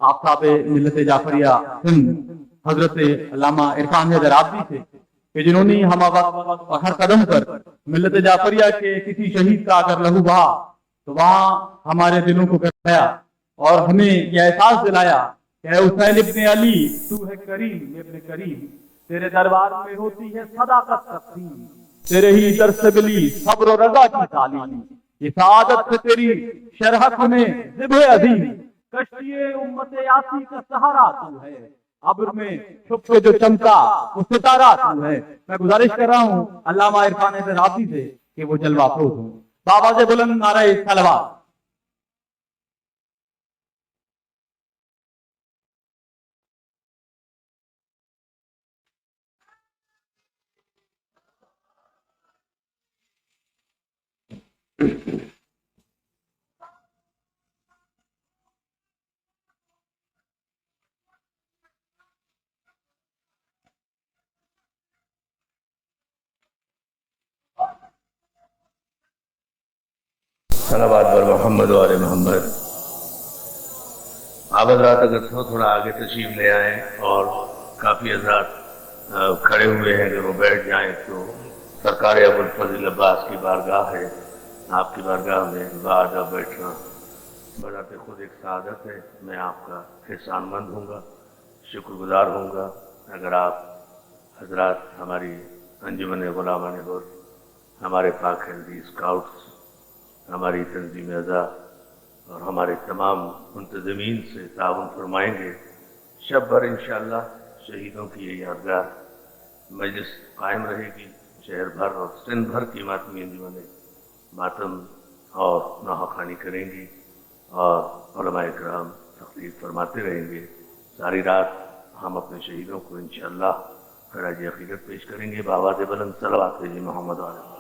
आफ्ताब मिल्लत जाफरिया सिंध हजरत अल्लामा इरफान हैदर आबदी थे कि जिन्होंने हम वक्त और हर कदम पर मिल्लत जाफरिया के किसी शहीद का अगर लहू बहा तो वहाँ हमारे दिलों को कराया और हमें यह एहसास दिलाया कि हुसैन इब्न अली तू है करीम इब्न करीम, तेरे दरबार में होती है सदाकत तक़सीम, तेरे ही दर से मिली सब्र और रज़ा की तालीम, ये सआदत से तेरी शरहत में ज़िब्ह अज़ीम, कश्तिए उम्मत यासी का सहारा तू है, अब्र में छुप के जो चमका वो सितारा तू है। मैं गुजारिश कर रहा हूँ अल्लामा इरफान हैदर आबदी से कि वो जलवा अफरोज हो। बाबा से बुलंद नारे सलवात। सलावत बर मोहम्मद वाले मोहम्मद। आप हजरात अगर थोड़ा आगे तशरीफ ले आए और काफ़ी हजरात खड़े हुए हैं, अगर वो बैठ जाएं तो सरकार अबुल फजल अब्बास की बारगाह है, आपकी बारगाह में बारगाह बैठना बजाते खुद एक सादत है। मैं आपका एहसानमंद हूँगा, शुक्रगुजार हूँगा अगर आप हजरात हमारी अंजुमन गुलामान गुर, हमारे पाक हिंदी स्काउट्स, हमारी तंजीम अज़ा और हमारे तमाम मुंतज़मीन से ताउन फरमाएंगे। शब भर इंशाअल्लाह शहीदों की ये यादगार मजलिस कायम रहेगी। शहर भर और सिंध भर की मातमी अंजुमनें मातम और नौखानी करेंगी और उलमाए किराम तक़रीर फरमाते रहेंगे। सारी रात हम अपने शहीदों को इंशाअल्लाह खराज अक़ीदत पेश करेंगे। बावाज़ बुलंद सलवात जी मोहम्मद वाले।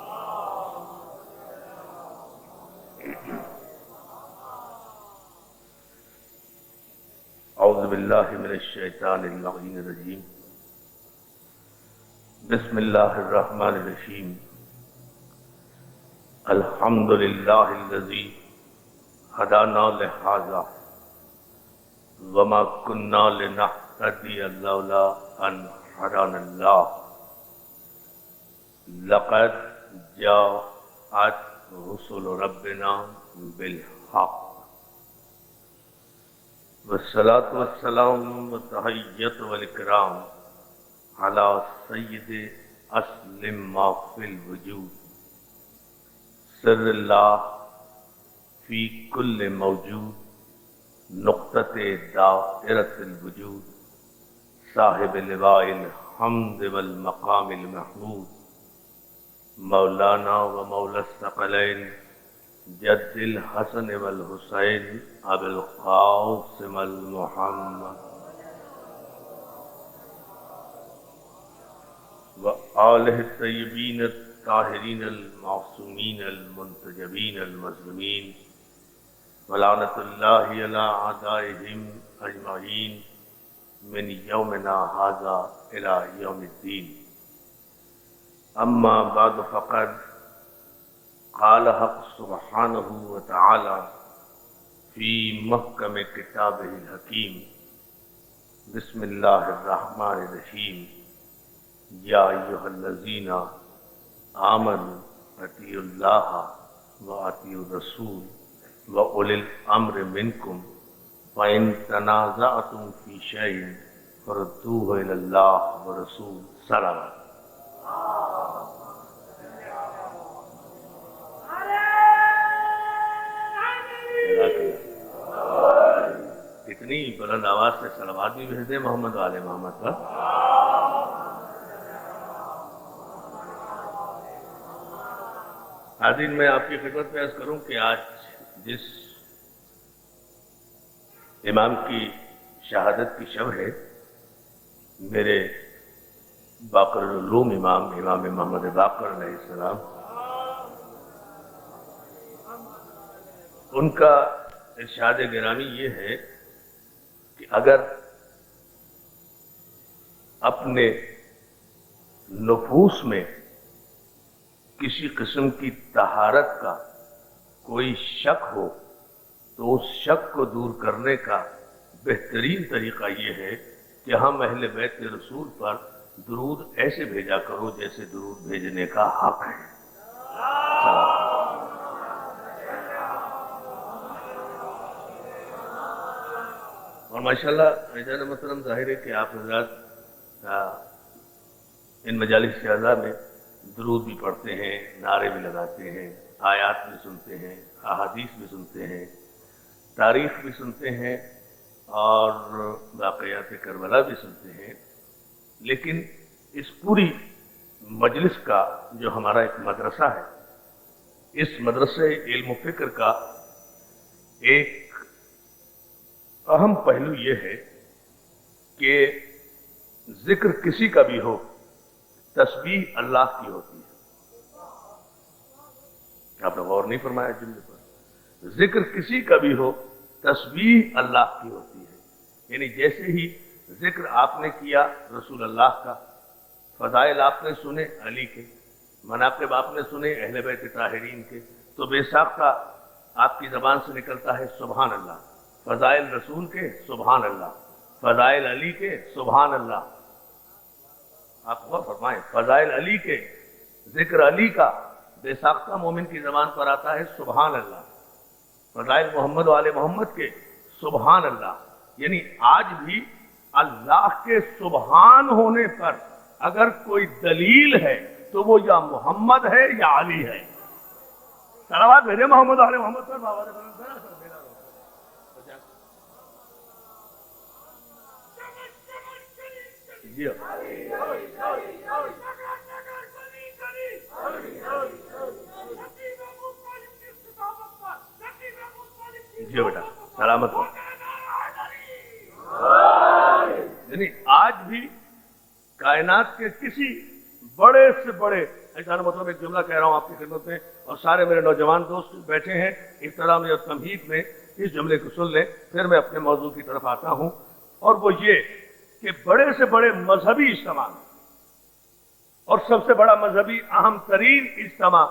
औज़ु बिल्लाहि मिनश शैतानिर रजीम। बिस्मिल्लाहिर रहमानिर रहीम। अल्हम्दुलिल्लाहिल्लज़ी हदाना लिहाज़ा वमा कुन्ना लिनहतदिया लौला अन हदानल्लाह। लक़द जाअत रुसुलु रब्बिना बिल हक़ वस्सलातु वस्सलाम व तहय्यतु वल इकराम अला सय्यिदि अस्लिम मा फिल वजूद सिर्रिल्लाह फी कुल्ल मौजूद नुक़्तते दाइरतिल वजूद साहिब लिवाइल हम्द वल मक़ामिल महमूद मौलाना व मौला सकलैन जद्दिल हसन वल हुसैन अबुल क़ासिम अल मुहम्मद व आलिहि तय्यबीन ताहिरीन अल मासूमीन अल मुंतजबीन अल मज़लूमीन व लानतुल्लाहि अला आदाइहिम अजमाईन मिन यौमिना हाज़ा इला यौमिद्दीन। अम्मा बाद फ़क़द क़ाल हक़ सुब्हानहु व तआला फ़ी महकम किताबिहिल हकीम। बिस्मिल्लाहिर रहमानिर रहीम। या अय्युहल्लज़ीना आमनू अतीउल्लाह व अतीउर रसूल व उलिल अम्रि मिनकुम व इन तनाज़अतुम फ़ी शैइन फरुद्दूहु इलल्लाह व रसूल। सलावत। इतनी बुलंद आवाज से सलावत भी भेज दे मोहम्मद वाले मोहम्मद पर। हाज़रीन, मैं आपकी खिदमत में अर्ज़ करूं कि आज जिस इमाम की शहादत की शब है, मेरे बाक़रुल उलूम इमाम मोहम्मद बाक़र अलैहिस्सलाम, उनका इरशाद गिरामी ये है कि अगर अपने नफूस में किसी किस्म की तहारत का कोई शक हो तो उस शक को दूर करने का बेहतरीन तरीका ये है कि हम अहले बैत रसूल पर दुरूद ऐसे भेजा करो जैसे दुरूद भेजने का हक है। और माशाल्लाह ऐसा मतलब जाहिर है कि आप हज़रात इन मजालिस शहज़ा में दुरूद भी पढ़ते हैं, नारे भी लगाते हैं, आयात भी सुनते हैं, अहादीस भी सुनते हैं, तारीख भी सुनते हैं और वाक़यात करबला भी सुनते हैं। लेकिन इस पूरी मजलिस का जो हमारा एक मदरसा है, इस मदरसे इल्म फ़िक्र का एक अहम पहलू ये है कि जिक्र किसी का भी हो, तस्बीह अल्लाह की होती है। आपने गौर नहीं फरमाया जुमले पर? जिक्र किसी का भी हो, तस्बीह अल्लाह की होती है। यानी जैसे ही जिक्र आपने किया रसूल अल्लाह का, फजाइल आपने सुने अली के, मनाक़िब आपने सुने अहले बैत ताहिरीन के, तो बेसाख्ता आपकी ज़बान से निकलता है सुभान अल्लाह। फजाइल रसूल के सुभान अल्लाह, फजाइल अली के सुभान अल्लाह। आप गौर फरमाएं, फजाइल अली के, जिक्र अली का बेसाख्ता मोमिन की ज़बान पर आता है सुभान अल्लाह। फजाइल मोहम्मद वाले मोहम्मद के सुभान अल्लाह। यानी आज भी अल्लाह के सुभान होने पर अगर कोई दलील है तो वो या मोहम्मद है या अली है। सलावत भेजे मोहम्मद वाले मोहम्मद पर। बाबा जी जी बेटा सलामत हो। यानी आज भी कायनात के किसी बड़े से बड़े, ऐसा मतलब एक जुमला कह रहा हूं आपकी खिदमत में और सारे मेरे नौजवान दोस्त बैठे हैं इब्तिदा में और तमहीद में, इस जुमले को सुन लें, फिर मैं अपने मौजू की तरफ आता हूं। और वो ये कि बड़े से बड़े मजहबी इज्तिमा और सबसे बड़ा मजहबी अहम तरीन इज्तिमा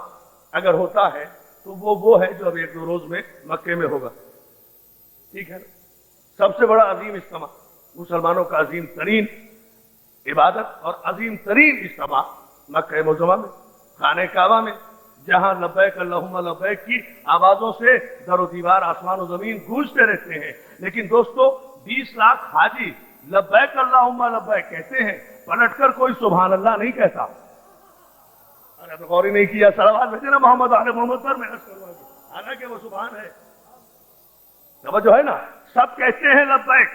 अगर होता है तो वो है जो अब 1-2 रोज में मक्के में होगा। ठीक है, सबसे बड़ा अजीम इज्तिमा, मुसलमानों का अजीम तरीन इबादत और अजीम तरीन इज्तिमा मक्का मुअज़्ज़मा में, खाने काबा में, जहां लब्बैक अल्लाहुम्मा लब्बैक की आवाजों से दरो दीवार आसमान और जमीन गूंजते रहते हैं। लेकिन दोस्तों 20 लाख हाजी लब्बैक अल्लाहुम्मा लब्बैक कहते हैं, पलटकर कोई सुभान अल्लाह नहीं कहता। अरे तो गौर ही नहीं किया। सलावत भेजे ना मोहम्मद आले मोहम्मद पर, मैं हालांकि वो सुभान है, समझो है ना। सब कहते हैं लब्बैक,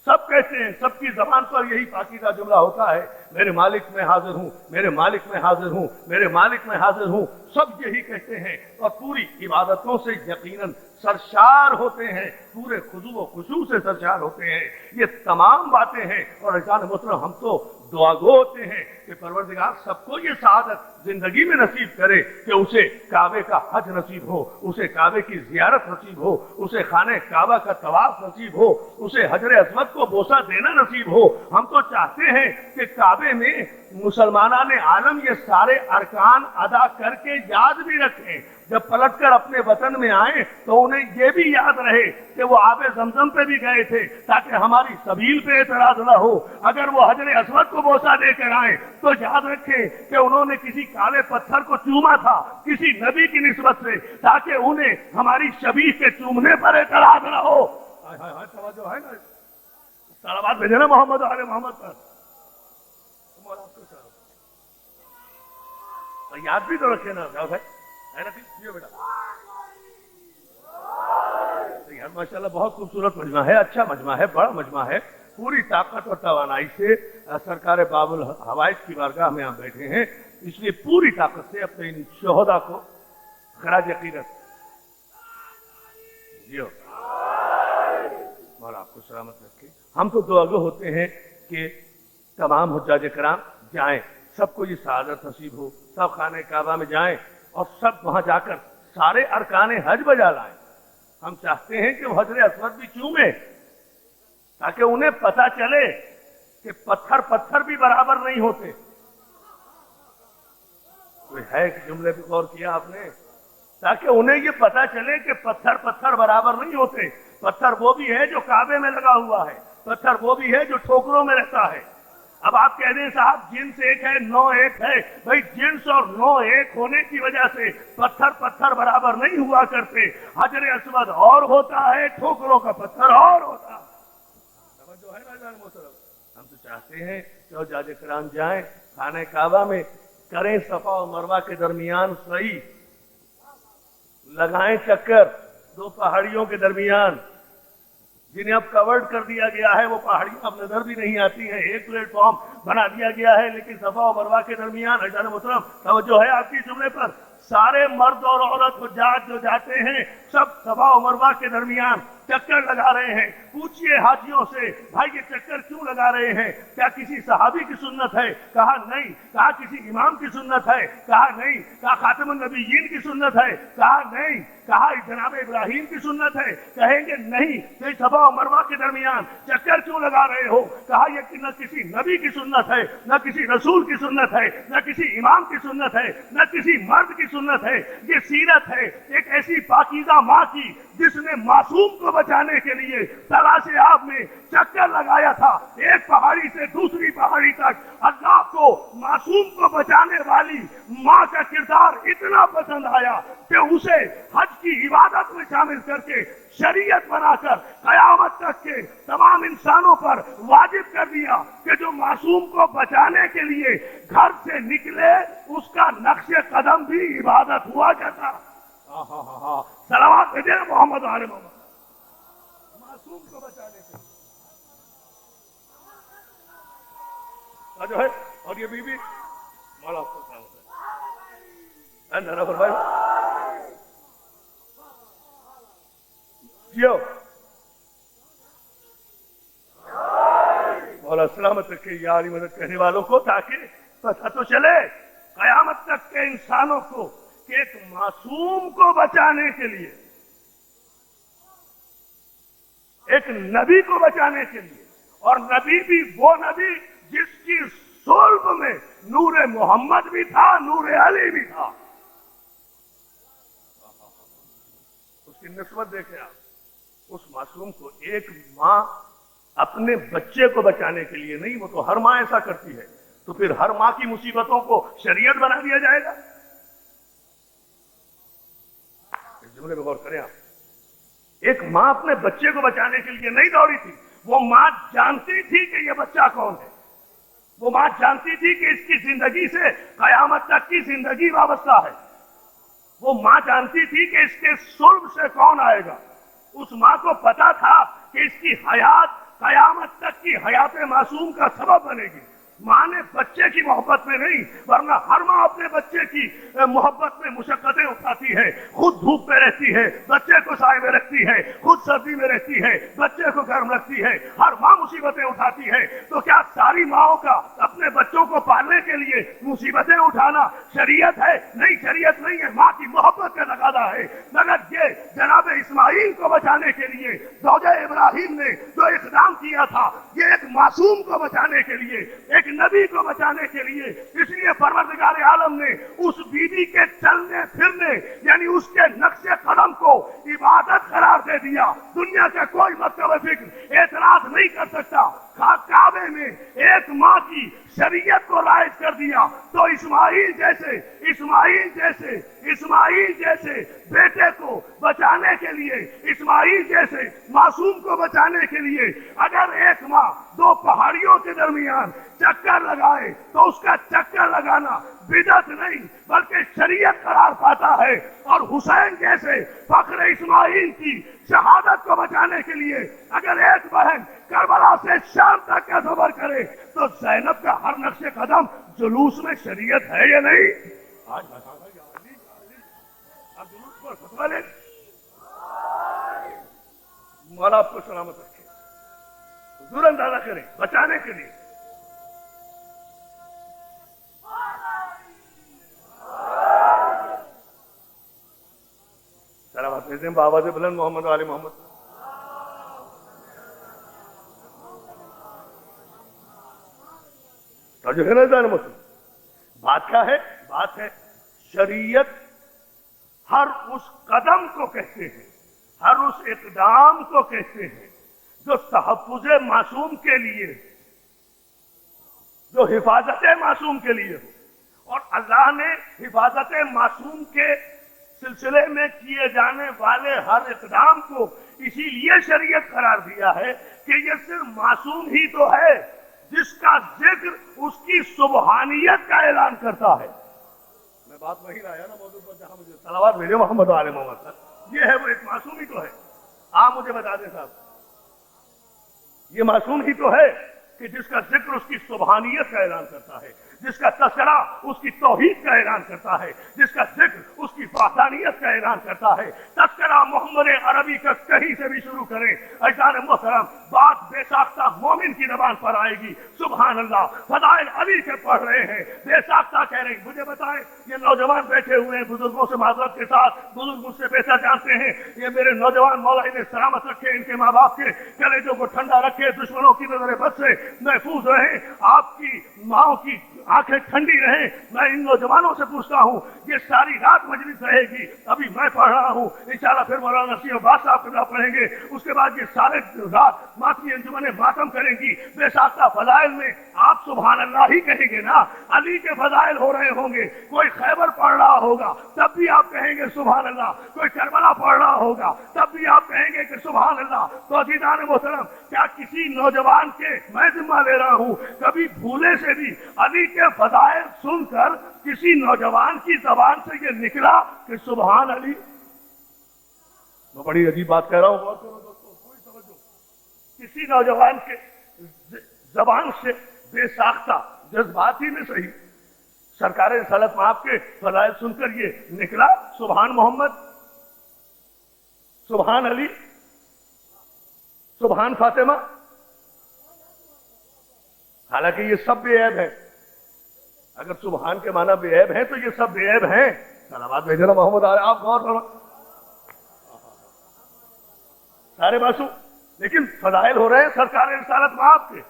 सब कहते हैं, सबकी जबान पर यही पाकीज़ा जुमला होता है, मेरे मालिक में हाजिर हूं, मेरे मालिक में हाजिर हूं, मेरे मालिक में हाजिर हूं। सब यही कहते हैं और पूरी इबादतों से यकीनन सरशार होते हैं, पूरे खुशू व खुशू से सरशार होते हैं। ये तमाम बातें हैं और अज़ान मुहतरम हम तो दुआगो होते हैं कि परवरदिगार सबको ये सआदत जिंदगी में नसीब करे कि उसे काबे का हज नसीब हो, उसे काबे की जियारत नसीब हो, उसे खाने काबा का तवाफ नसीब हो, उसे हजर अस्वद को बोसा देना नसीब हो। हम तो चाहते हैं कि काबे में मुसलमानान आलम ये सारे अरकान अदा करके याद भी रखें, जब पलटकर अपने वतन में आए तो उन्हें ये भी याद रहे कि वो आबे ज़मज़म पे भी गए थे, ताकि हमारी सबील पे एतराज न हो। अगर वो हजर अस्वद को बोसा देकर आए तो याद रखें कि उन्होंने किसी काले पत्थर को चूमा था किसी नबी की निस्बत से, ताकि उन्हें हमारी शबीह के चूमने पर एतराज न हो। समझो है ना। सलावत भेजे ना मोहम्मद आले मोहम्मद पर। याद भी तो रखे ना भाई, है ना? बेटा यार माशाल्लाह बहुत खूबसूरत मजमा है, अच्छा मजमा है, बड़ा मजमा है। पूरी ताकत और तवानाई से सरकार बाबुल हवाइज की बारगाह में हम बैठे हैं, इसलिए पूरी ताकत से अपने इन शोहदा को खराज अकीदत जियो और आपको सलामत रखे। हम तो दुआगो होते हैं कि तमाम हुज्जाज कराम जाएं, सबको ये सआदत नसीब हो, सब खाने काबा में जाएं और सब वहां जाकर सारे अरकाने हज बजा लाएं। हम चाहते हैं कि वो हजर अस्वद भी चूमे, ताकि उन्हें पता चले कि पत्थर पत्थर भी बराबर नहीं होते। कोई है कि जुमले पे गौर किया आपने? ताकि उन्हें ये पता चले कि पत्थर पत्थर बराबर नहीं होते। पत्थर वो भी है जो काबे में लगा हुआ है, पत्थर वो भी है जो ठोकरों में रहता है। अब आप कह दें साहब जिन्स एक है, नौ एक है। भाई जिन्स और नौ एक होने की वजह से पत्थर पत्थर बराबर नहीं हुआ करते। हजर अस्वद और होता है, ठोकरों का पत्थर और होता है। समझो है ना जान मोहतरम, हम तो चाहते हैं कि हज्जाज किराम जाएं खाने काबा में, करें सफा और मरवा के दरमियान सही, लगाएं चक्कर दो पहाड़ियों के दरमियान, जिन्हें अब कवर्ड कर दिया गया है, वो पहाड़ियां अब नजर भी नहीं आती हैं। एक प्लेटफॉर्म बना दिया गया है, लेकिन सफा और मरवा के दरमियान हज़रत मोहतरम तवज्जो है आपकी जुमले पर, सारे मर्द और औरत हुज्जाज जो जाते हैं सब सफा और मरवा के दरमियान चक्कर लगा रहे हैं। पूछिए हाजियों से, भाई ये चक्कर क्यों लगा रहे हैं? क्या किसी सहाबी की सुन्नत है? कहा नहीं। कहा किसी इमाम की सुन्नत है? कहा नहीं। कहा खातिमुन नबिय्यीन की सुन्नत है? कहा नहीं। कहा जनाब इब्राहिम की सुन्नत है? कहेंगे नहीं। तो सफा और मरवा के दरमियान चक्कर क्यों लगा रहे हो? कहा ये कि न किसी नबी की सुन्नत है, न किसी रसूल की सुन्नत है, न किसी इमाम की सुन्नत है, न किसी मर्द की सुन्नत है। ये सीरत है एक ऐसी पाकीज़ा माँ की जिसने मासूम को बचाने के लिए तलाशे आब में चक्कर लगाया था, एक पहाड़ी से दूसरी पहाड़ी तक। अल्लाह को मासूम को बचाने वाली माँ का किरदार इतना पसंद आया कि उसे हज की इबादत में शामिल करके शरीयत बनाकर कयामत तक के तमाम इंसानों पर वाजिब कर दिया कि जो मासूम को बचाने के लिए घर से निकले उसका नक्शे कदम भी इबादत हुआ करता। सलावत भेजे मोहम्मद आले मोहम्मद, मासूम को बचाने के जो है। और ये बीबी मौला आपको सलामत है फरमाए जियो, मौला सलामत रखे यारी मदद करने वालों को, ताकि पता तो चले कयामत तक के इंसानों को कि एक मासूम को बचाने के लिए, एक नबी को बचाने के लिए, और नबी भी वो नबी जिसकी सुल्ब में नूरे मोहम्मद भी था, नूरे अली भी था। उसकी निस्बत देखें आप, उस मासूम को एक माँ अपने बच्चे को बचाने के लिए नहीं, वो तो हर माँ ऐसा करती है, तो फिर हर माँ की मुसीबतों को शरीयत बना दिया जाएगा। इस जुमले में गौर करें आप, एक माँ अपने बच्चे को बचाने के लिए नहीं दौड़ी थी, वो माँ जानती थी कि ये बच्चा कौन है, वो माँ जानती थी कि इसकी जिंदगी से कयामत तक की जिंदगी वाबस्ता है, वो माँ जानती थी कि इसके सुल्ब से कौन आएगा। उस माँ को पता था कि इसकी हयात कयामत तक की हयात मासूम का सबब बनेगी। माँ ने बच्चे की मोहब्बत में नहीं, वरना हर माँ अपने बच्चे की मोहब्बत में मुशक्कतें उठाती है, खुद धूप में रहती है, बच्चे को साए में रखती है, खुद सर्दी में रहती है, बच्चे को गर्म रखती है, हर माँ मुसीबतें उठाती है। तो क्या सारी माओं का अपने बच्चों को पालने के लिए मुसीबतें उठाना शरीयत है? नहीं, शरीयत नहीं है, माँ की मोहब्बत का तकाज़ा है। मगर ये जनाब इस्माइल को बचाने के लिए ज़ौजा इब्राहिम ने जो इक़दाम किया था, ये एक मासूम को बचाने के लिए, एक नबी को बचाने के लिए, इसलिए परवरदिगार आलम ने उस बीबी के चलने फिरने यानी उसके नक्शे कदम को इबादत करार दे दिया। दुनिया का कोई मतलब फिक्र एतराज नहीं कर सकता। काबे में एक माँ की शरीयत को राइज कर दिया, तो इस्माइल जैसे बेटे को बचाने के लिए, इस्माइल जैसे मासूम को बचाने के लिए अगर एक माँ दो पहाड़ियों के दरमियान चक्कर लगाए तो उसका चक्कर लगाना बिदअत नहीं बल्कि शरीयत करार पाता है। और हुसैन जैसे फख्र इस्माइल की शहादत को बचाने के लिए अगर एक बहन करबला से शाम तक का सफर करे तो ज़ैनब का हर नक्शे कदम जुलूस में शरीयत है या नहीं? आज आप जुलूस पर फतवा ले, मौला आपको सलामत रखे, हुजूर अंदाजा करें बचाने के लिए। सलावत भेजें बाबा से बुलंद मोहम्मद वाले मोहम्मद। तो जो है ना जान मुस्लिम, बात क्या है? बात है शरीयत हर उस कदम को कहते हैं, ہر اس اقدام کو کہتے ہیں جو تحفظ معصوم کے لیے، جو حفاظت معصوم کے لیے ہو. اور اللہ نے حفاظت معصوم کے سلسلے میں کیے جانے والے ہر اقدام کو اسی لیے شریعت قرار دیا ہے کہ یہ صرف معصوم ہی تو ہے جس کا ذکر اس کی سبحانیت کا اعلان کرتا ہے. میں بات وہی لایا نا موضوع پر جہاں مجھے صلوات بھیجے محمد و آل محمد صاحب. یہ ہے وہ ایک معصوم ہی تو ہے. آپ مجھے بتا دیں صاحب، یہ معصوم ہی تو ہے کہ جس کا ذکر اس کی سبحانیت کا اعلان کرتا ہے، جس کا تذکرہ اس کی توحید کا اعلان کرتا ہے، جس کا ذکر اس کی وحدانیت کا اعلان کرتا ہے. تذکرہ محمد عربی کا کہیں سے بھی شروع کریں اجداد محترم، بات بے ساختہ مومن کی زبان پر آئے گی. سبحان اللہ، فضائل علی کے پڑھ رہے ہیں، بے ساختہ کہہ رہے ہیں. مجھے بتائیں، یہ نوجوان بیٹھے ہوئے ہیں، بزرگوں سے معذرت کے ساتھ، بزرگ مجھ سے بہتر جانتے ہیں، یہ میرے نوجوان مولا انہیں سلامت رکھے، ان کے ماں باپ کے کلیجوں کو ٹھنڈا رکھے، دشمنوں کی نظر بد سے محفوظ رہیں، آپ کی ماں کی آنکھیں ٹھنڈی رہیں. میں ان نوجوانوں سے پوچھتا ہوں، یہ ساری رات مجلس رہے گی، ابھی میں پڑھ رہا ہوں، انشاءاللہ پھر مولانا نصیر عباس صاحب قبلہ پڑھیں گے، اس کے بعد یہ سارے رات ماتمی انجمنیں ماتم کریں گی. بے ساختہ فضائل میں آپ سبحان اللہ ہی کہیں گے نا. علی کے فضائل ہو رہے ہوں گے، کوئی خیبر پڑھ رہا ہوگا تب بھی آپ کہیں گے سبحان اللہ، کوئی کربلا پڑھ رہا ہوگا تب بھی آپ کہیں گے کہ سبحان اللہ. تو عزیزان محترم، کیا کسی نوجوان کے، میں ذمہ لے رہا ہوں، کبھی بھولے سے بھی علی کے فضائل سن کر کسی نوجوان کی زبان سے یہ نکلا کہ سبحان علی؟ میں بڑی عجیب بات کہہ رہا ہوں، غور کرو دوستو، کوئی توجہ. کسی نوجوان کے زبان سے بے ساختہ جذباتی میں صحیح سرکار رسالت میں آپ کے فضائل سن کر یہ نکلا سبحان محمد، سبحان علی، سبحان فاطمہ. حالانکہ یہ سب بے عیب ہے. اگر سبحان کے معنی بے عیب ہیں تو یہ سب بے عیب ہیں. صلوات بھیجنا محمد آ رہے، آپ غور کرو، سارے معصوم، لیکن فضائل ہو رہے ہیں سرکار رسالت میں آپ کے،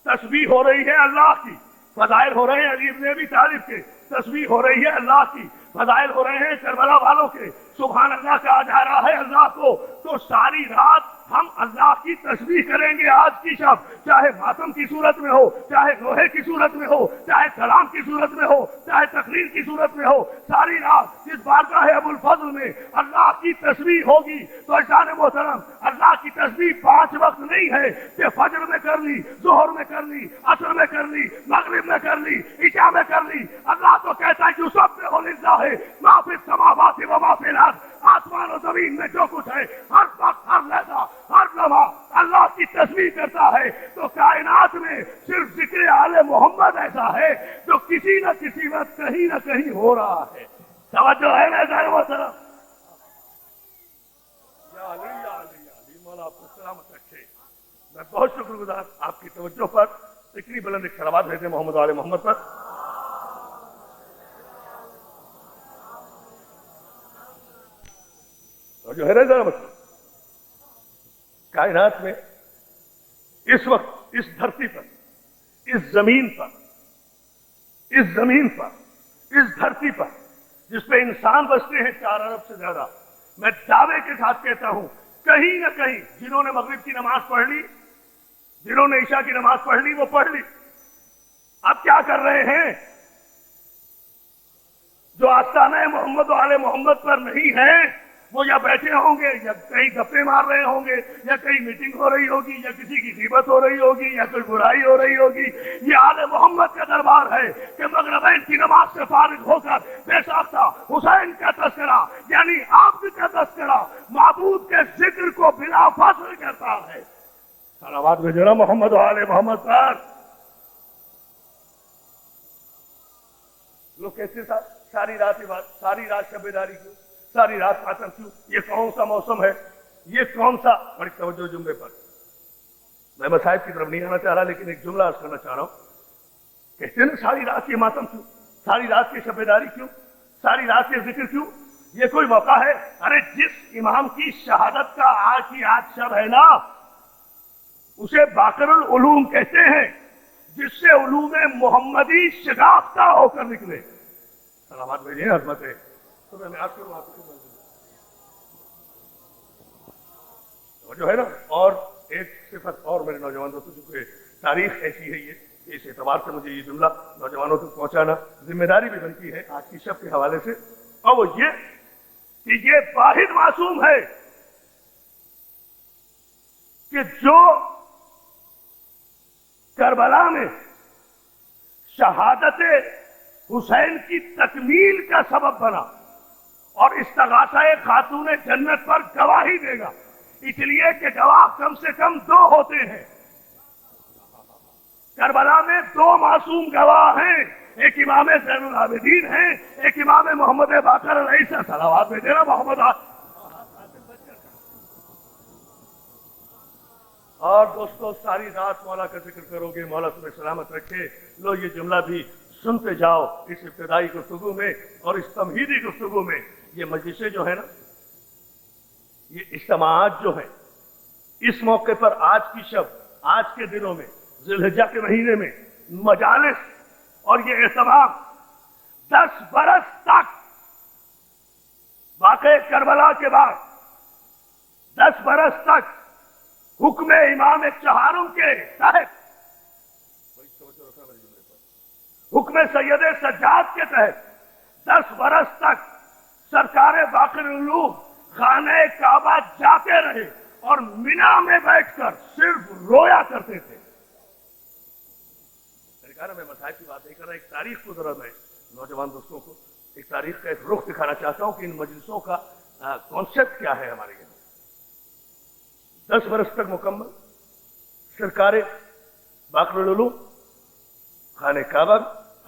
تسبیح ہو رہی ہے اللہ کی، فضائل ہو رہے ہیں علی ابن ابی طالب کے، تسبیح ہو رہی ہے اللہ کی، فضائل ہو رہے ہیں کربلا والوں کے، سبحان اللہ کہا جا رہا ہے اللہ کو. تو ساری رات ہم اللہ کی تسبیح کریں گے آج کی شب، چاہے ماتم کی صورت میں ہو، چاہے لوہے کی صورت میں ہو، چاہے کلام کی صورت میں ہو، چاہے تقریر کی صورت میں ہو. ساری رات اس بارگاہ ابو الفضل میں اللہ کی تسبیح ہوگی. تو عزیزان محترم، اللہ کی تسبیح 5 وقت نہیں ہے کہ فجر میں کر لی، ظہر میں کر لی، عصر میں کر لی، مغرب میں کر لی، عشاء میں کر لی. اللہ تو کہتا ہے کہ سب میں للہ ہے ما فی السماوات و ما فی الارض، آسمان و زمین میں جو کچھ ہے، ہر وقت، ہر لحظہ، ہر لمحہ اللہ کی تسبیح کرتا ہے. تو کائنات میں صرف ذکر آل محمد ایسا ہے جو کسی نہ کسی وقت کہیں نہ کہیں ہو رہا ہے. توجہ ہے نا ذرا محترم؟ یا علی یا علی یا علی، مولا آپ کو سلامت رکھے. میں بہت شکر گزار آپ کی توجہ پر. اتنی بلند ایک صلوات بھیجیں محمد و آل محمد پر. جو ہے نا ذرا مطلب کائنات میں اس وقت اس دھرتی پر، اس زمین پر، اس زمین پر، اس دھرتی پر جس پہ انسان بستے ہیں 4 ارب سے زیادہ، میں دعوے کے ساتھ کہتا ہوں کہیں نہ کہیں جنہوں نے مغرب کی نماز پڑھ لی، جنہوں نے عشاء کی نماز پڑھ لی، وہ پڑھ لی. اب کیا کر رہے ہیں؟ جو آستانہ محمد و آل محمد پر نہیں ہیں وہ یا بیٹھے ہوں گے، یا کہیں گپے مار رہے ہوں گے، یا کہیں میٹنگ ہو رہی ہوگی، یا کسی کی غیبت ہو رہی ہوگی، یا کوئی برائی ہو رہی ہوگی. یہ آل محمد کا دربار ہے کہ مغربین کی نماز سے فارغ ہو کر بے ساختہ حسین کا تذکرہ، یعنی آپ کا تذکرہ معبود کے ذکر کو بلا فاصل کرتا ہے. صلوات بھیجنا محمد و آل محمد پر. لوگ کیسے ساری رات عبادت، ساری رات شب بیداری کیوں، ساری رات ماتم کیوں؟ یہ کون سا موسم ہے؟ یہ کون سا؟ بڑی توجہ جملے پر. میں مصائب کی طرف نہیں آنا چاہ رہا، لیکن ایک جملہ عرض کرنا چاہ رہا ہوں. کہتے ہیں نا ساری رات کی ماتم کیوں، ساری رات کی شب بیداری کیوں، ساری رات کے ذکر کیوں؟ یہ کوئی موقع ہے؟ ارے جس امام کی شہادت کا آج شب ہے نا، اسے باقر العلوم کہتے ہیں، جس سے علوم محمدی شگافتہ ہو کر نکلے. سلامات بھیجیں عظمت ہے. تو میں آپ کے और जो है ना, और एक सिफत और मेरे नौजवान दोस्तों, चूंकि तारीख ऐसी है ये, इस एतबार से मुझे ये जुमला नौजवानों तक पहुंचाना जिम्मेदारी भी बनती है आज की शब के हवाले से, और वो ये कि ये वाहिद मासूम है कि जो करबला में शहादत हुसैन की तकमील का सबब बना और इस्तगासा खातून जन्नत पर गवाही देगा, इसलिए कि गवाह कम से कम 2 होते हैं। करबला में 2 मासूम गवाह हैं, एक इमाम ज़ैनुल आबिदीन है, एक इमाम मोहम्मद बाकर अलैहि सलावत भेजेना मोहम्मद। और दोस्तों सारी रात मौला का जिक्र करोगे, मौला तुम्हें सलामत रखे। लो ये जुमला भी सुनते जाओ इस इब्तिदाई गुफ्तगू में और इस तमहीदी गुफ्तगू में। ये मजलिसें जो है ना, ये इज्तिमाअत जो है, इस मौके पर आज की शब, आज के दिनों में, ज़िलहिज्जा के महीने में मजालिस और ये एहतमाम 10 बरस तक वाक़े करबला के बाद 10 बरस तक हुक्म इमाम चहारुम के तहत, हुक्म सैयद सज्जाद के तहत 10 बरस तक सरकार बाक़िर-उल-उलूम खाने काबा जाते रहे और मिना में बैठकर सिर्फ रोया करते थे। मैं मसाइब की बात नहीं कर रहा, एक तारीख को जरा मैं नौजवान दोस्तों को एक तारीख का एक रुख दिखाना चाहता हूं कि इन मजलिसों का कॉन्सेप्ट क्या है हमारे यहाँ। 10 बरस तक मुकम्मल सरकार बाक़िर-उल-उलूम खाने काबा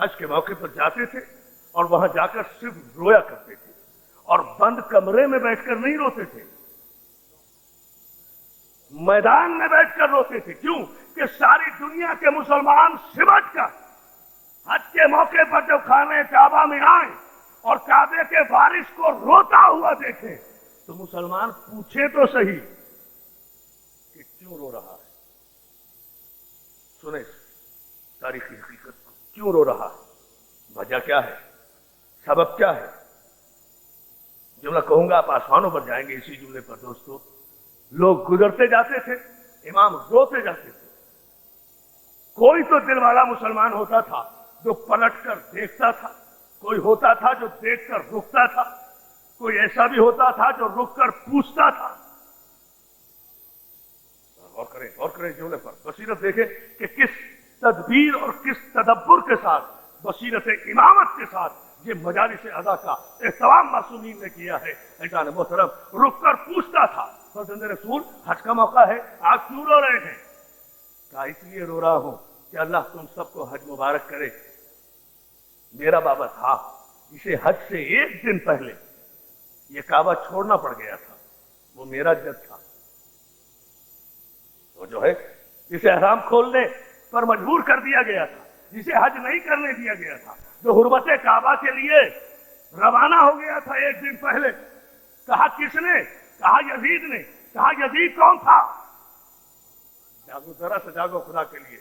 हज के मौके पर जाते थे और वहां जाकर सिर्फ रोया करते थे और बंद कमरे में बैठकर नहीं रोते थे, मैदान में बैठकर रोते थे। क्यों? कि सारी दुनिया के मुसलमान सिमट कर हज के मौके पर जब खाने काबा में आए और काबे के बारिश को रोता हुआ देखे तो मुसलमान पूछे तो सही कि क्यों रो रहा है। सुने तारीखी हकीकत को, क्यों रो रहा है, वजह क्या है, सबब क्या है। जुमला कहूंगा आप आसमानों पर जाएंगे इसी जुमले पर। दोस्तों लोग गुजरते जाते थे, इमाम रोते जाते थे। कोई तो दिल वाला मुसलमान होता था जो पलट कर देखता था, कोई होता था जो देखकर रुकता था, कोई ऐसा भी होता था जो रुक कर पूछता था। और करें जुमले पर, बसीरत देखें कि किस तदबीर और किस तदब्बुर के साथ, बसीरत इमामत के साथ ये मजालिस अज़ा का एहतराम मासूमीन ने किया है। ऐसा मोहतरम रुक कर पूछता था, फर्जंद रसूल हज का मौका है, आप क्यों रो रहे हैं? कहा इसलिए रो रहा हूं कि अल्लाह तुम सबको हज मुबारक करे। मेरा बाबा था, इसे हज से 1 दिन पहले ये काबा छोड़ना पड़ गया था, वो मेरा जद था। तो जो है इसे हराम खोलने पर मजबूर कर दिया गया था, जिसे हज नहीं करने दिया गया था, जो हुर्मत काबा के लिए रवाना हो गया था 1 दिन पहले। कहा किसने? कहा यजीद ने। कहा यजीद कौन था? जागो जरा से जागो खुदा के लिए।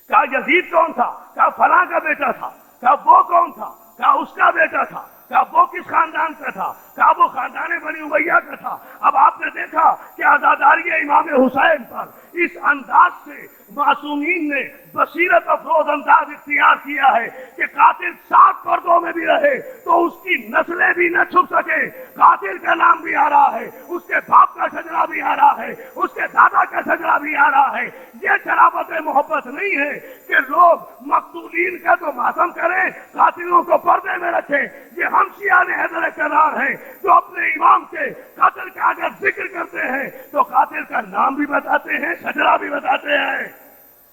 कहा यजीद कौन था? कहा फलां का बेटा था। कहा वो कौन था? कहा उसका बेटा था। कहा वो किस खानदान का था? कहा वो खानदान बनी उमैया का था। अब आपने देखा कि आजादारी इमाम हुसैन पर इस अंदाज से मासूमीन ने बसीरत अफरोज अंदाज इख्तियार किया है कि कातिल 7 पर्दों में भी रहे तो उसकी नस्लें भी न छुप सके। कातिल का नाम भी आ रहा है, उसके बाप का शजरा भी आ रहा है, उसके दादा का शजरा भी आ रहा है। ये शराबत मोहब्बत नहीं है कि लोग मकतूलीन का तो मातम करें, कातिलों को पर्दे में रखें। ये हम शिया ने हैदर करार हैं जो अपने इमाम के कातिल का अगर जिक्र करते हैं तो कातिल का नाम भी बताते हैं, शजरा भी बताते हैं।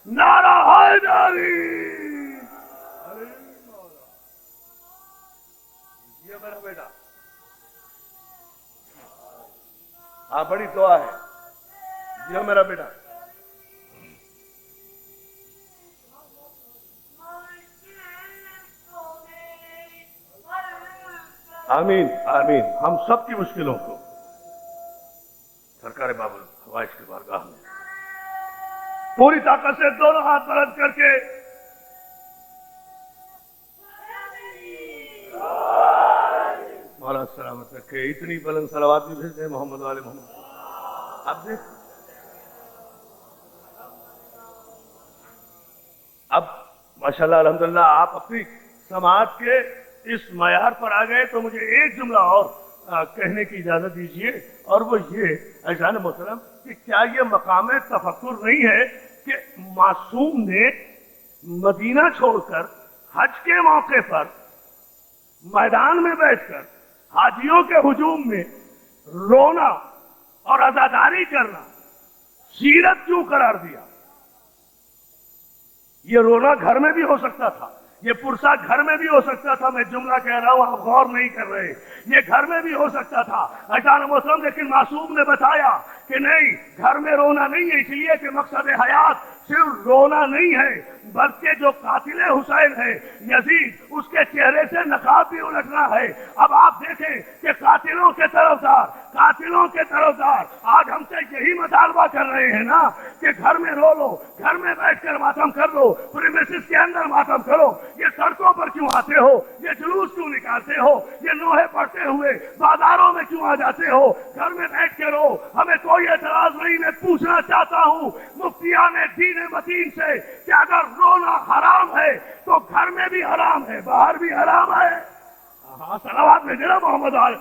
नारा हैदरी। ये मेरा बेटा, हाँ बड़ी दुआ है, ये मेरा बेटा। आमीन आमीन। हम सब की मुश्किलों को सरकार बाबुल हवाइज की बारगाह में पूरी ताकत से दोनों हाथ बुलंद करके मौला सलामत रखे। इतनी बुलंद सलावत भी भेज दे मोहम्मद वाले मोहम्मद। अब देख माशाल्लाह अल्हम्दुलिल्लाह आप अपनी समाज के इस मयार पर आ गए। तो मुझे एक जुमला और कहने की इजाजत दीजिए, और वो ये अज़ान मोहतरम कि क्या ये मकाम तफक्कुर नहीं है कि मासूम ने मदीना छोड़कर हज के मौके पर मैदान में बैठकर हाजियों के हुजूम में रोना और अज़ादारी करना सीरत क्यों करार दिया? ये रोना घर में भी हो सकता था, ये पुरसा घर में भी हो सकता था। मैं जुमला कह रहा हूं, आप गौर नहीं कर रहे। ये घर में भी हो सकता था अज़ान मोहतरम, लेकिन मासूम ने बताया कि नहीं, घर में रोना नहीं है, इसलिए कि मकसद हयात सिर्फ रोना नहीं है, बल्कि जो कातिल हुसैन है यजीद, उसके चेहरे से नकाब भी उलटना है। अब आप देखें कि कातिलों के तरफदार आज हमसे यही मुतालबा कर रहे हैं ना कि घर में रो लो, घर में बैठकर मातम कर लो, प्रीमिसेस के अंदर मातम करो। ये सड़कों पर क्यों आते हो? ये जुलूस क्यों निकालते हो? ये नोहे पढ़ते हुए बाजारों में क्यों आ जाते हो? घर में बैठ के रो, हमें कोई एतराज नहीं। मैं पूछना चाहता हूँ मुफ्तियाने दीन मतीन से कि अगर रोना हराम है तो घर में भी हराम है, बाहर भी हराम है। हाँ, सलावत भेजे ना मोहम्मद आए।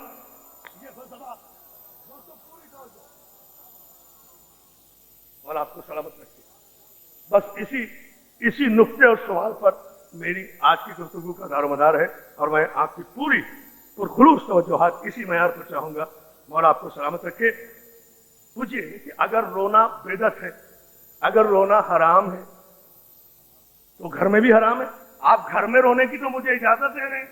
और आपको सलामत रखिए। बस इसी नुक्ते और सवाल पर मेरी आज की गुफ्तगू का दारोमदार है, और मैं आपकी पूरी पुरखुलूस तवज्जोहात इसी मयार पर चाहूंगा। मौला आपको सलामत रखे। पूछिए कि अगर रोना बेदत है, अगर रोना हराम है, तो घर में भी हराम है। आप घर में रोने की तो मुझे इजाजत दे रहे हैं।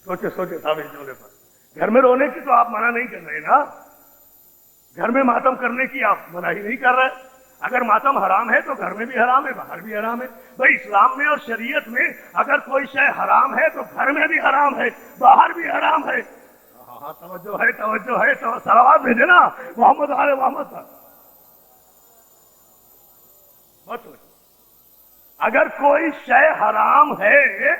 सोचे साहब इस जुमले पर, घर में रोने की तो आप मना नहीं कर रहे ना, घर में मातम करने की आप मना ही नहीं कर रहे। अगर मातम हराम है तो घर में भी हराम है, बाहर भी हराम है। भाई इस्लाम में और शरीयत में अगर कोई शय हराम है तो घर में भी हराम है, बाहर भी हराम है। हाँ, तवज्जो है तो सलावत भेजे ना मोहम्मद आले मोहम्मद पर। अगर कोई शय हराम है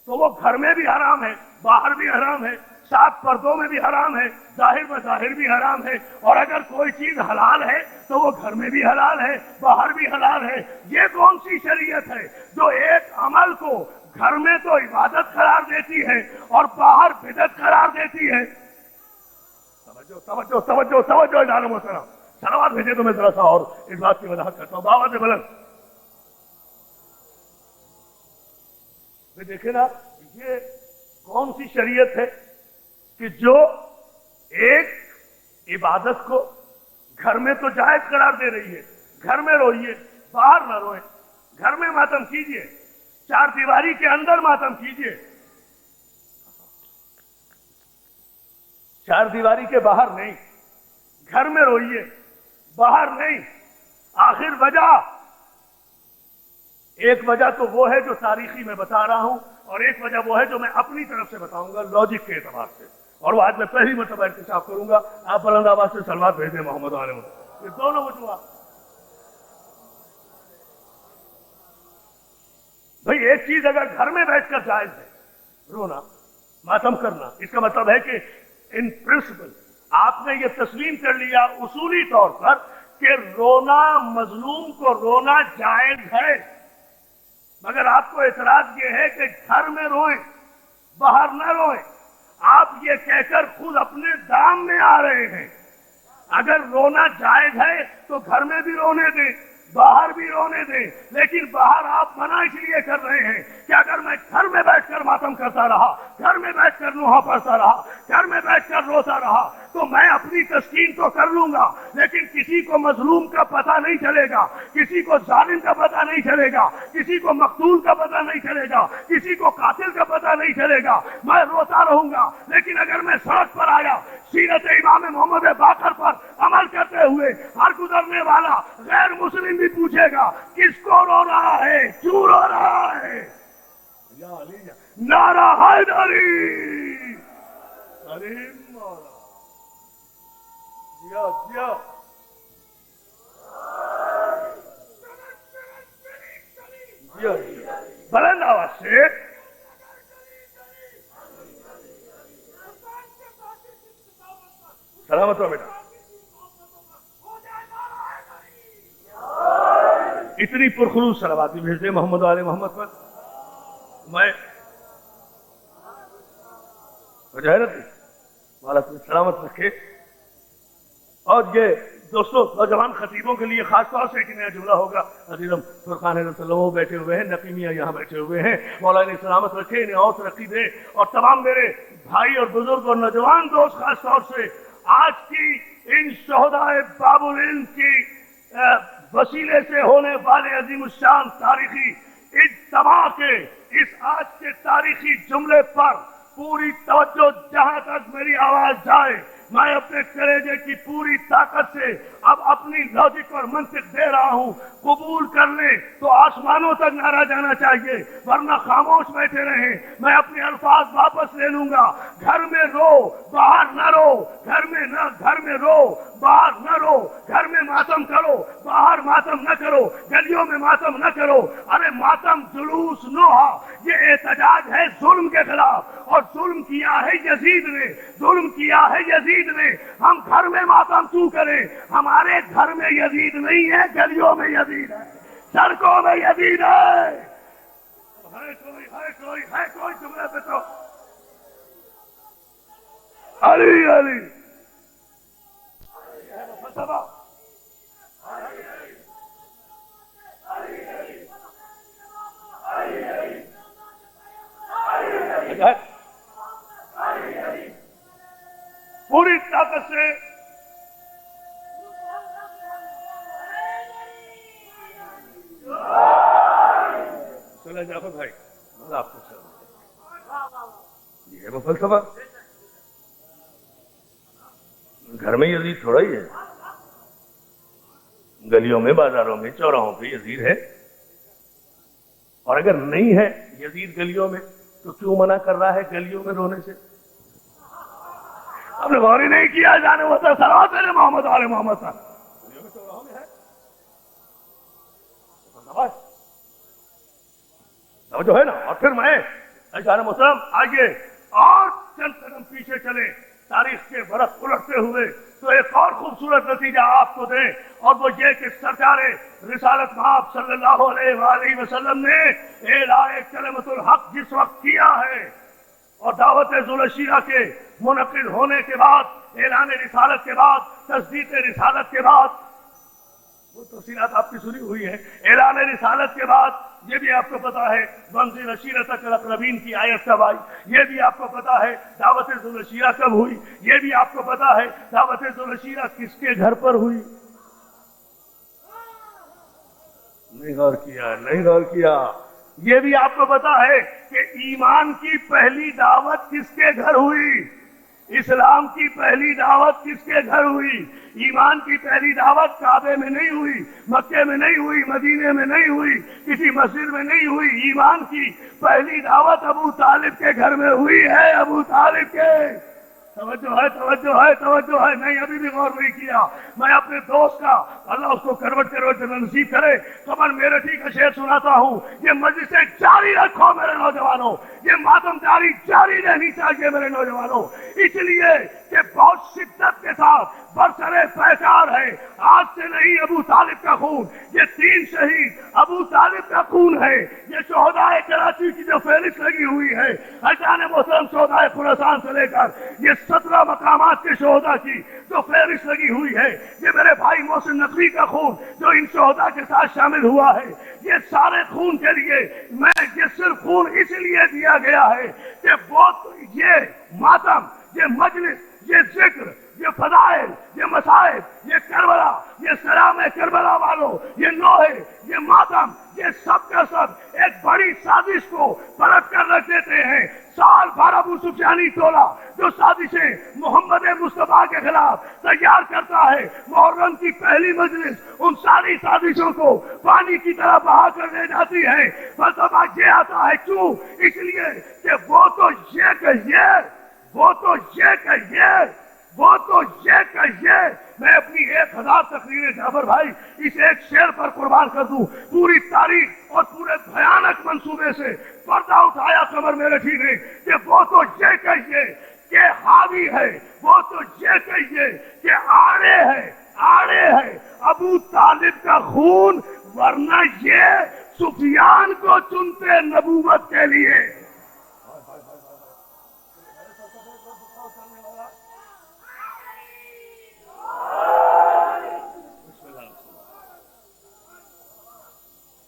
तो वो घर में भी हराम है, बाहर भी हराम है, सात पर्दों में भी हराम है, जाहिर व जाहिर भी हराम है। और अगर कोई चीज हलाल है तो वो घर में भी हलाल है, बाहर भी हलाल है। ये कौन सी शरीयत है जो एक अमल को घर में तो इबादत करार देती है और बाहर बिदअत करार देती है? तवज्जो जान मोहतरम, सलावत भेजे तो मैं जरा सा और इस बात की वजाहत करता हूँ। बाबा बुलंद देखे ना, ये कौन सी शरीयत है कि जो एक इबादत को घर में तो जायज करार दे रही है। घर में रोइए, बाहर ना रोए। घर में मातम कीजिए, चार दीवारी के अंदर मातम कीजिए, चार दीवारी के बाहर नहीं। घर में रोइए, बाहर नहीं। आखिर वजह, एक वजह तो वो है जो तारीखी मैं बता रहा हूं, और एक वजह वो है जो मैं अपनी तरफ से बताऊंगा लॉजिक के एतबार से, और वो आज मैं पहली मरतबा इंतशाफ करूंगा। आप बुलंद आवाज से सलवात भेज दें मोहम्मद आले। ये दोनों वजूह। भाई एक चीज अगर घर में बैठकर जायज है, रोना मातम करना, इसका मतलब है कि इन प्रिंसिपल आपने ये तस्लीम कर लिया उसूली तौर पर कि रोना, मजलूम को रोना जायज है। मगर आपको एतराज ये है कि घर में रोएं, बाहर न रोएं। आप ये कहकर खुद अपने दाम में आ रहे हैं। अगर रोना जायज है तो घर में भी रोने दें, बाहर भी रोने दें, लेकिन बाहर आप मना इसलिए कर रहे हैं कि अगर मैं घर में बैठकर मातम करता रहा, घर में बैठकर नोहा पढ़ता रहा, घर में बैठकर रोता रहा, तो मैं अपनी तस्कीन तो कर लूंगा, लेकिन किसी को मजलूम का पता नहीं चलेगा, किसी को जालिम का पता नहीं चलेगा, किसी को मकतूल का पता नहीं चलेगा, किसी को कातिल का पता नहीं चलेगा। मैं रोता रहूंगा। लेकिन अगर मैं सड़क पर आया, सीरत इमाम मोहम्मद बाकर पर अमल करते हुए, हर गुजरने वाला गैर मुस्लिम भी पूछेगा किसको रो रहा है, क्यों रो रहा है? नारा हैदरी, अरे मौला, जिया जिया। बुलंद आवाज से सलामत हो बेटा। इतनी पुरखलूस सलावत भेजते मोहम्मद वाले मोहम्मद पर। मैं वाला सलामत रखे। और ये दोस्तों नौजवान खतीबों के लिए खास तौर से एक नया जुमला होगा। अजीजम फुरकान रसलमो बैठे हुए हैं, नकीमिया यहाँ बैठे हुए हैं, मौला इन्हें सलामत रखे, इन्हें और तरक्की दे। और तमाम मेरे भाई और बुजुर्ग और नौजवान दोस्त खास तौर से आज की इन शोहदाए बाबुल इल्म की वसीले से होने वाले अजीम शान तारीखी इज्तिमा के इस आज के तारीखी जुमले पर पूरी तवज्जो जहां तक मेरी आवाज जाए, मैं अपने कलेजे की पूरी ताकत से अब अपनी लॉजिक और मंतिक दे रहा हूं। कबूल कर ले तो आसमानों तक नारा जाना चाहिए, वरना खामोश बैठे रहे। मैं अपने अल्फाज वापस ले लूंगा। घर में रो बाहर न रो, घर में रो बाहर न रो, घर में मातम करो बाहर मातम न करो, गलियों में मातम न करो। अरे मातम जुलूस नोहा ये एहतजाज है जुल्म के खिलाफ, और जुल्म किया है यजीद ने, जुल्म किया है यजीद ने। हम घर में मातम क्यों करें? हमारे घर में यजीद नहीं है, गलियों में यजीद है, सड़कों में यजीद है। है कोई जुमले पे तो अली अली पूरी ताकत से चले जाफर भाई, आपको ये वो फलसफा घर में यजीद थोड़ा ही है, गलियों में बाजारों में चौराहों पे यजीद है। और अगर नहीं है यजीद गलियों में तो क्यों मना कर रहा है गलियों में रोने से? आपने गौर ही नहीं किया। जाने वो तो सलावत है मोहम्मद वाले मोहम्मद साहब गलियों में चौराहों में है। जो है ना। और फिर मैं ऐसा मोहतरम आगे और चंद कदम पीछे चले तारीख के बरस उलटते हुए तो एक और खूबसूरत नतीजा आपको दे, और वो ये कि सरकार रिसालत माब सल्लल्लाहु अलैहि वसल्लम ने एलाए कलमतुल हक जिस वक्त किया है और दावत ज़ुलशीरा के मुनक़िद होने के बाद, ऐलान रिसालत के बाद, तस्दीक़ रिसालत के बाद, वो तफसीलात आपकी सुनी हुई है। ऐलान रिसालत के बाद ये भी आपको पता है वंज़िर अशीरतक अल-अक़रबीन की आयत कब आई, ये भी आपको पता है दावत ज़ुलशीरा कब हुई, ये भी आपको पता है दावत ज़ुलशीरा किसके घर पर हुई। नहीं गौर किया, नहीं गौर किया। ये भी आपको पता है कि ईमान की पहली दावत किसके घर हुई, इस्लाम की पहली दावत किसके घर हुई। ईमान की पहली दावत काबे में नहीं हुई, मक्के में नहीं हुई, मदीने में नहीं हुई, किसी मस्जिद में नहीं हुई। ईमान की पहली दावत अबू तालिब के घर में हुई है, अबू तालिब के। तवज्जो है, तवज्जो है, तवज्जो है। नहीं अभी भी गौर नहीं किया। मैं अपने दोस्त का, अल्लाह उसको करवट करवट नसीब करे, कमल मेरठी का शेर सुनाता हूँ। ये मजलिसें जारी रखो मेरे नौजवानों, ये मातमदारी जारी रहनी चाहिए मेरे नौजवानों, इसलिए कि बहुत शिद्दत के साथ बरसरे पहचान है। आज से नहीं अबू तालिब का खून, ये 3 शहीद अबू तालिब का खून है। ये शोहदाए कराची की जो फहरिस्त लगी हुई है, अजान मोहतरम शोहदाए खुरासान से लेकर ये 17 मकामात के शोहदा की जो फहरिस्त लगी हुई है, ये मेरे भाई मोहसिन नकवी का खून जो इन शोहदा के साथ शामिल हुआ है, ये सारे खून के लिए मैं ये सिर्फ खून इसलिए दिया गया है कि वो ये मातम, ये मजलिस, ये जिक्र, ये फदाइल, ये मसाइब, ये करबला, ये सलाम करबला वालों, ये नोहे, ये मातम, ये सब का सब एक बड़ी साजिश को पलट कर रख देते हैं। साल भर अबू सुफियानी टोला जो साजिशें मोहम्मद मुस्तफा के खिलाफ तैयार करता है, मुहर्रम की पहली मजलिस उन सारी साजिशों को पानी की तरह बहा कर ले जाती है। फलसफा ये आता है क्यों? इसलिए कि वो तो ये कहिए, वो तो ये कहिए, वो तो ये कहिए। मैं अपनी 1000 तकरीरें जाफर भाई इस एक शेर पर कुर्बान कर दूं। पूरी तारीख और पूरे भयानक मंसूबे से पर्दा उठाया कमर मेरठी ने कि वो तो ये कहिए कि हावी है, वो तो ये कहिए कि आड़े है, आड़े है। अबू तालिब का खून वरना ये सुफियान को चुनते नबूवत के लिए।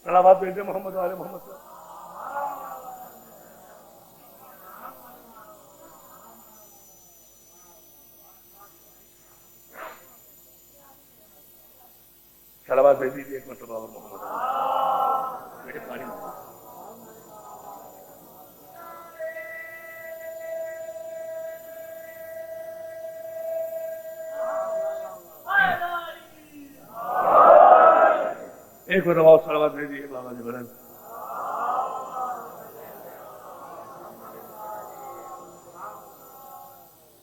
सलावत भेजे मोहम्मद वाले मोहम्मद साहब। सलावत भेज दीजिए एक मरतबा और मोहम्मद बेटे पानी एक मरतबा और सलावत भेज दीजिए बाबा जी बरन।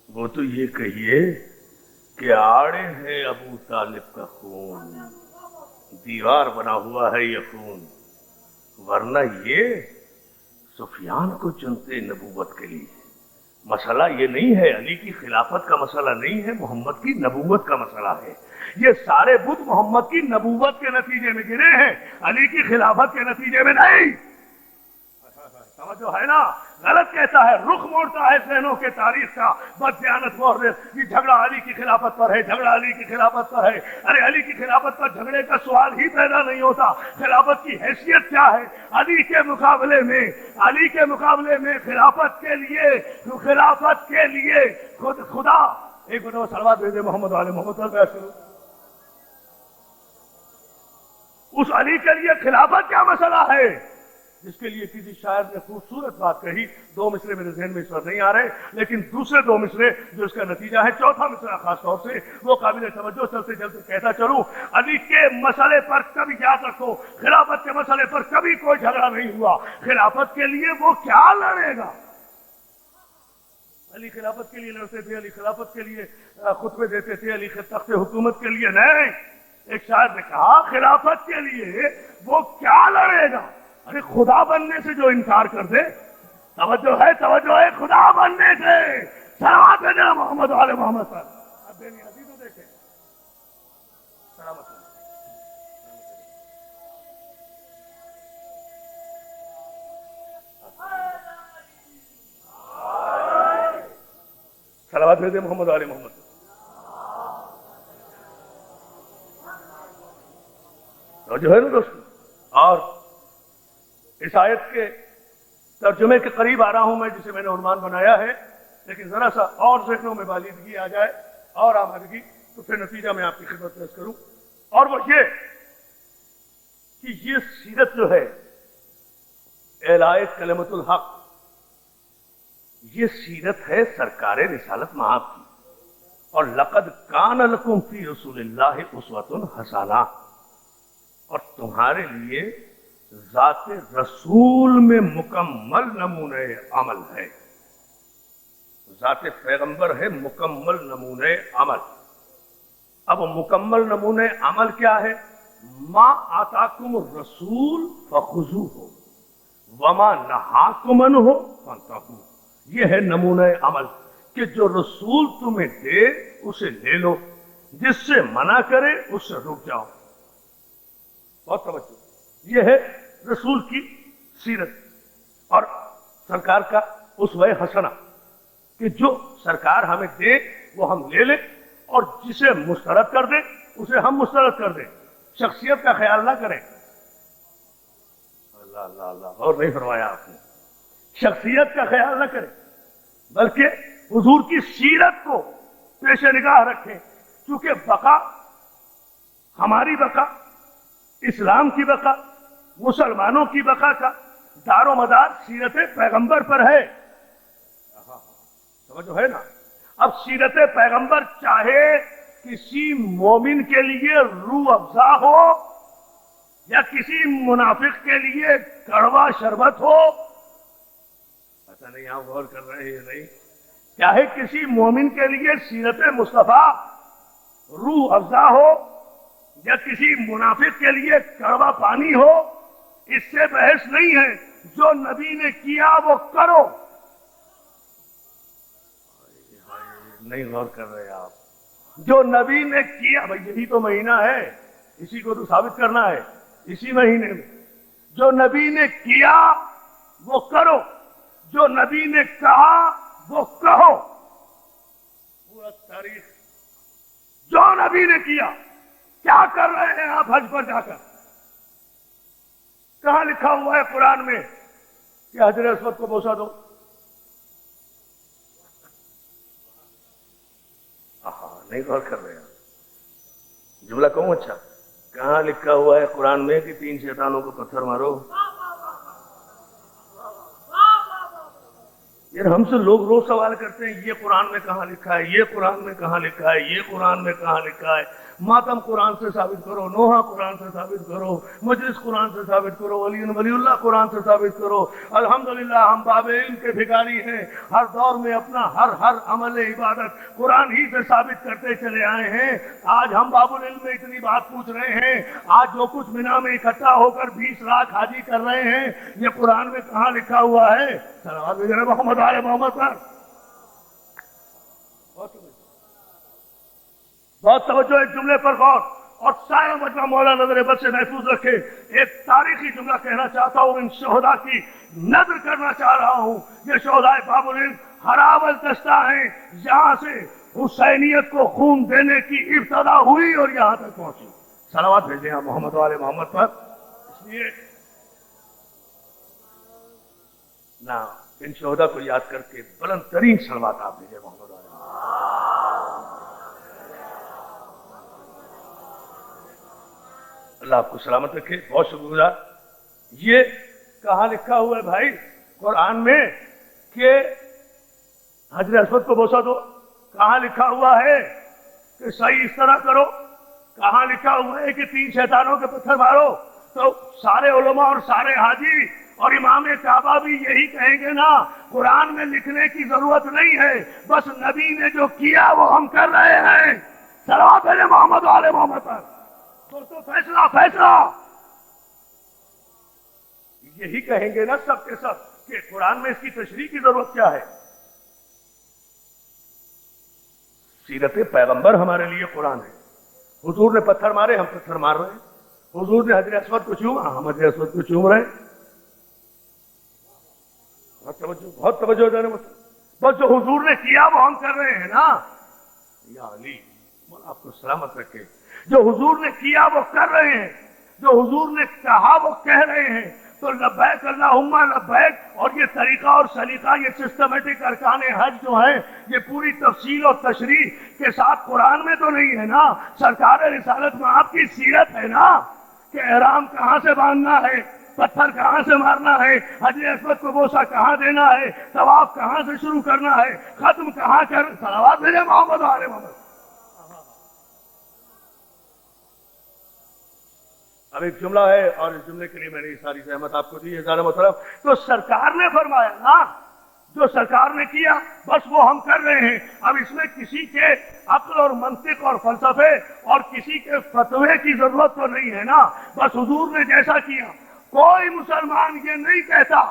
वो तो ये कहिए कि आड़े है अबू तालिब का खून, दीवार बना हुआ है ये खून, वरना ये सुफियान को चुनते नबूवत के लिए। मसला ये नहीं है, अली की खिलाफत का मसला नहीं है, मोहम्मद की नबूवत का मसला है। ये सारे बुत मोहम्मद की नबूवत के नतीजे में गिरे हैं, अली की खिलाफत के नतीजे में नहीं। समझो है ना, गलत कहता है, रुख मोड़ता है ज़हनों के तारीख का बददियानत मोहर्रिस। ये झगड़ा अली की खिलाफत पर है, झगड़ा अली की खिलाफत पर है। अरे अली की खिलाफत पर झगड़े का सवाल ही पैदा नहीं होता। खिलाफत की हैसियत क्या है अली के मुकाबले में? अली के मुकाबले में खिलाफत के लिए खुदा एक मिनट सलवात भेजे मोहम्मद वाले मोहम्मद पर। उस अली के लिए खिलाफत क्या मसला है, जिसके लिए किसी शायर ने खूबसूरत बात कही। दो मिसरे मेरे ज़हन में इस वक्त नहीं आ रहे, लेकिन दूसरे दो मिसरे जो इसका नतीजा है, चौथा मिसरा खास तौर से वो काबिल तवज्जो। चलते चलते कहता चलूं, अली के मसले पर कभी याद रखो, खिलाफत के मसले पर कभी कोई झगड़ा नहीं हुआ। खिलाफत के लिए वो क्या लड़ेगा? अली खिलाफत के लिए लड़ते थे, अली खिलाफत के लिए खुतबे देते थे, अली तख्त हुकूमत के लिए नहीं। एक शायर ने कहा खिलाफत के लिए वो क्या लड़ेगा? अरे खुदा बनने से जो इनकार कर दे, तवज्जो है खुदा बनने से। सलावत भेजना मोहम्मद वाले मोहम्मद पर। अब बेनियाजी तो देखे सलामत सलावत भेजे मोहम्मद वाले मोहम्मद। तो जो है ना दोस्तों, और इस आयत के तर्जुमे के करीब आ रहा हूं मैं, जिसे मैंने उन्वान बनाया है, लेकिन जरा सा और ज़हनों में बालिदगी आ जाए और आमदगी, तो फिर नतीजा मैं आपकी खिदमत पेश करूं। और वो ये कि ये सीरत जो है एलाए कलमतुल हक, ये सीरत है सरकार रिसालत मआब की। और लक़द कान लकुम फी रसूलिल्लाहि उस्वतुन हसना, और तुम्हारे लिए ज़ाते रसूल में मुकम्मल नमूने अमल है। ज़ाते पैगंबर है मुकम्मल नमूने अमल। अब मुकम्मल नमूने अमल क्या है? मा आताकुम रसूल फखुज़ूहु वमा नहाकुम अन्हु फंतहू। ये है नमूने अमल कि जो रसूल तुम्हें दे उसे ले लो, जिससे मना करे उससे रुक जाओ। बहुत समझो, ये है रसूल की सीरत और सरकार का उसवे हसना, कि जो सरकार हमें दे वो हम ले लें, और जिसे मुस्तरद कर दे उसे हम मुस्तरद कर दें। शख्सियत का ख्याल ना करें। अल्लाह अल्लाह अल्लाह, और नहीं फरमाया आपने, शख्सियत का ख्याल ना करें, बल्कि हुजूर की सीरत को पेश निगाह रखें। क्योंकि बका, हमारी बका, इस्लाम की बका, मुसलमानों की बका का दारो मदार सीरत पैगंबर पर है। समझो है ना। अब सीरत पैगंबर चाहे किसी मोमिन के लिए रूह अफ़ज़ा हो या किसी मुनाफिक के लिए कड़वा शरबत हो, पता नहीं आप गौर कर रहे हैं नहीं, चाहे किसी मोमिन के लिए सीरत मुस्तफा रूह अफ़ज़ा हो या किसी मुनाफिक के लिए कड़वा पानी हो, इससे बहस नहीं है। जो नबी ने किया वो करो। नहीं गौर कर रहे आप। जो नबी ने किया, भाई यही तो महीना है, इसी को तो साबित करना है। इसी महीने में। जो नबी ने किया वो करो, जो नबी ने कहा वो कहो। पूरा तारीख जो नबी ने किया, क्या कर रहे हैं आप हज पर जाकर? कहां लिखा हुआ है कुरान में कि हजर अस्वद को बोसा दो? नहीं गौर कर रहे हैं। जुमला कहूं अच्छा, कहां लिखा हुआ है कुरान में कि 3 शैतानों को पत्थर मारो? यार हमसे लोग रोज सवाल करते हैं ये कुरान में कहां लिखा है, ये कुरान में कहां लिखा है, ये कुरान में कहां लिखा है। मातम कुरान से साबित करो, नोहा कुरान से साबित करो, मजलिस कुरान से साबित करो, वलीउल्लाह कुरान से साबित करो। अल्हम्दुलिल्लाह हम बाबे इल्म के भिखारी हैं, हर दौर में अपना हर अमल इबादत कुरान ही से साबित करते चले आए हैं। आज हम बाबुल इल्म में इतनी बात पूछ रहे हैं, आज जो कुछ मिना में इकट्ठा होकर 20 लाख हाजी कर रहे हैं, ये कुरान में कहां लिखा हुआ है? सलावत भेजना मोहम्मद आले मोहम्मद पर। बहुत तवज्जो इस जुमले पर गौर, और सारा मजमा मौला नजर बद से महफूज रखे। एक तारीखी जुमला कहना चाहता हूं, इन शोहदा की नजर करना चाह रहा हूं। ये शोहदा बाबुल इल्म हरावल दस्ता है, जहां से हुसैनियत को खून देने की इब्तदा हुई और यहां तक पहुंची। सलावत भेजे आप मोहम्मद वाले मोहम्मद पर। इसलिए ना इन शोहदा को याद करके बुलंद तरीन सलवात आप भेजे मोहम्मद वाले। अल्लाह आपको सलामत रखे। बहुत शुक्रगुजार। ये कहां लिखा हुआ है भाई कुरान में कि हजर अस्वद को बोसा दो? कहां लिखा हुआ है कि सही इस तरह करो? कहां लिखा हुआ है कि 3 शैतानों के पत्थर मारो? तो सारे उलमा और सारे हाजी और इमाम काबा भी यही कहेंगे ना, कुरान में लिखने की जरूरत नहीं है, बस नबी ने जो किया वो हम कर रहे हैं। सलावत है मोहम्मद वाले मोहम्मद पर। दोस्तों फैसला फैसला यही कहेंगे ना सब के सब कि कुरान में इसकी तशरीह की जरूरत क्या है। सीरत पैगंबर हमारे लिए कुरान है। हुजूर ने पत्थर मारे, हम पत्थर मार रहे हैं। हुजूर ने हजर अस्वद को चूमा, हम हजर अस्वद को चूम रहे हैं। बहुत तवज्जो देने में, बस जो हुजूर ने किया वो हम कर रहे हैं ना। या अली मौला आपको सलामत रखे। जो हुजूर ने किया वो कर रहे हैं, जो हुजूर ने कहा वो कह रहे हैं। तो लब्बैक अल्लाहुम्मा लब्बैक, और ये तरीका और सलीका, ये सिस्टमेटिक अरकान हज जो है, ये पूरी तफसील और तशरीह के साथ कुरान में तो नहीं है ना। सरकार रिसालत में आपकी सीरत है ना कि एहराम कहां से बांधना है, पत्थर कहां से मारना है, हजर अस्वद को बोसा कहां देना है, तवाफ कहां से शुरू करना है, खत्म कहां कर। सलावत भेजे मोहम्मद वाले मोहम्मद। अब एक जुमला है और इस जुमले के लिए मैंने ये सारी सहमत आपको दी है ज़ालिम मोहतरम। तो सरकार ने फरमाया ना, जो सरकार ने किया बस वो हम कर रहे हैं। अब इसमें किसी के अक्ल और मंतिक और फलसफे और किसी के फतवे की जरूरत तो नहीं है ना। बस हुजूर ने जैसा किया, कोई मुसलमान ये नहीं कहता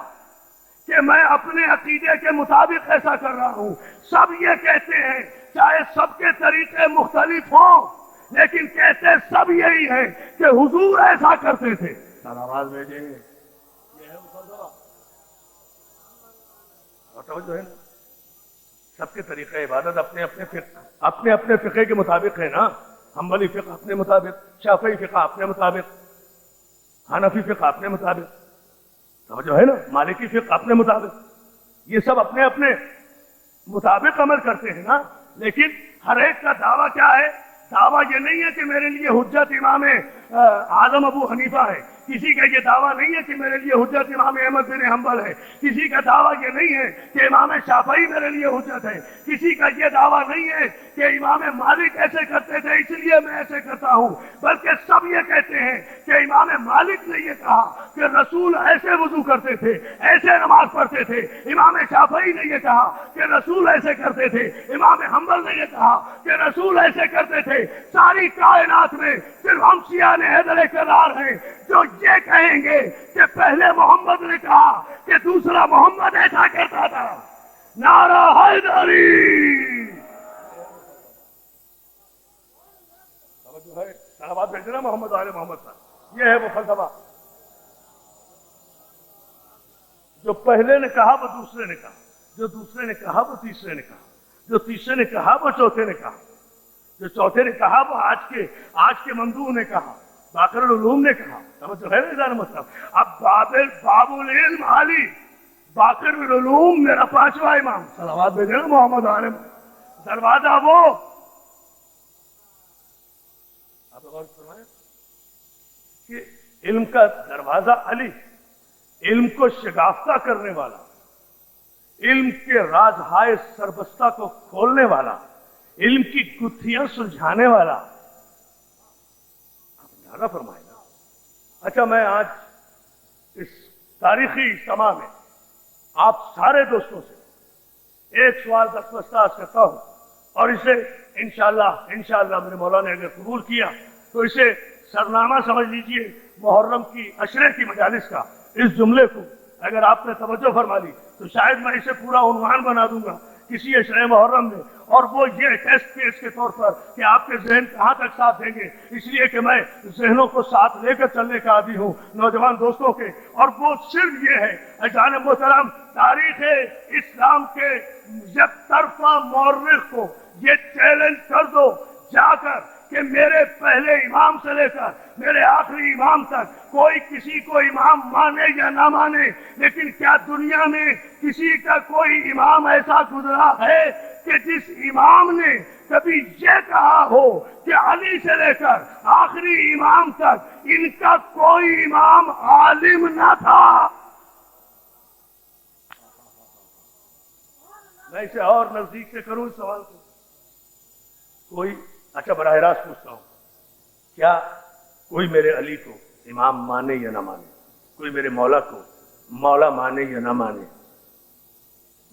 कि मैं अपने अकीदे के मुताबिक ऐसा कर रहा हूं। सब ये कहते हैं, चाहे सबके तरीके मुख्तलिफ हों, लेकिन कहते सब यही है कि हुजूर ऐसा करते थे। आवाज भेजे, ये है जो है ना, सबके तरीके इबादत अपने अपने फिक़े के मुताबिक है ना। हम्बली फिक़ा अपने मुताबिक, शाफ़ी फिक़ा अपने मुताबिक, हनफी फिक़ा अपने मुताबिक, तो जो है ना मालिकी फिक़ा अपने मुताबिक, ये सब अपने अपने मुताबिक अमल करते हैं ना। लेकिन हर एक का दावा क्या है? दावा ये नहीं है कि मेरे लिए हुज्जत इमाम आजम अबू हनीफा है। किसी का ये दावा नहीं है कि मेरे लिए हुज्जत इमाम अहमद बिन हंबल है। किसी का दावा ये नहीं है कि इमाम शाफई मेरे लिए हुज्जत है। किसी का ये दावा नहीं है कि इमाम मालिक ऐसे करते थे इसलिए मैं ऐसे करता हूँ, बल्कि सब ये कहते हैं कि इमाम मालिक ने ये कहा कि रसूल ऐसे वुजू करते थे, ऐसे नमाज पढ़ते थे। इमाम शाफई ने ये कहा कि रसूल ऐसे करते थे। इमाम हंबल ने ये कहा कि रसूल ऐसे करते थे। सारी कायनात में सिर्फ हम शिया ने हैदर करार हैं जो ये कहेंगे कि पहले मोहम्मद ने कहा कि दूसरा मोहम्मद ऐसा करता था। नारा हैदरी। जो है सलावत भेजना मोहम्मद वाले मोहम्मद साहब। یہ ہے وہ فلسفہ جو پہلے نے کہا وہ دوسرے نے کہا, جو دوسرے نے کہا وہ تیسرے نے کہا, جو تیسرے نے کہا وہ چوتھے نے کہا, جو چوتھے نے کہا وہ آج کے مندوب نے کہا, باقر العلوم نے کہا. سمجھ رہے ہیں نا مطلب؟ اب باب العلم علی, باقر العلوم میرا پانچواں امام, صلوات بھیجے نا محمد عالم. دروازہ وہ آپ غور فرمائیں کہ علم کا دروازہ علی, علم کو شگافتہ کرنے والا, علم کے رازہائے سربستہ کو کھولنے والا, علم کی گتھیاں سلجھانے والا. آپ اندازہ فرمائے نا. اچھا, میں آج اس تاریخی اجتماع میں آپ سارے دوستوں سے ایک سوال دستاز کرتا ہوں, اور اسے انشاءاللہ میرے مولا نے اگر قبول کیا تو اسے سرنامہ سمجھ لیجئے محرم کی عشرے کی مجالس کا. اس جملے کو اگر آپ نے توجہ فرما لی تو شاید میں اسے پورا عنوان بنا دوں گا کسی عشرے محرم میں, اور وہ یہ ٹیسٹ کیس کے طور پر کہ آپ کے ذہن کہاں تک ساتھ دیں گے, اس لیے کہ میں ذہنوں کو ساتھ لے کر چلنے کا عادی ہوں نوجوان دوستوں کے. اور وہ صرف یہ ہے جانب محترم, تاریخ اسلام کے یک طرفہ مورخ کو یہ چیلنج کر دو جا کر کہ میرے پہلے امام سے لے کر میرے آخری امام تک کوئی کسی کو امام مانے یا نہ مانے, لیکن کیا دنیا میں کسی کا کوئی امام ایسا گزرا ہے کہ جس امام نے کبھی یہ کہا ہو کہ علی سے لے کر آخری امام تک ان کا کوئی امام عالم نہ تھا؟ میں اسے اور نزدیک سے کروں اس سوال کو. کوئی, اچھا براہ راست پوچھتا ہوں, کیا کوئی میرے علی کو امام مانے یا نہ مانے, کوئی میرے مولا کو مولا مانے یا نہ مانے؟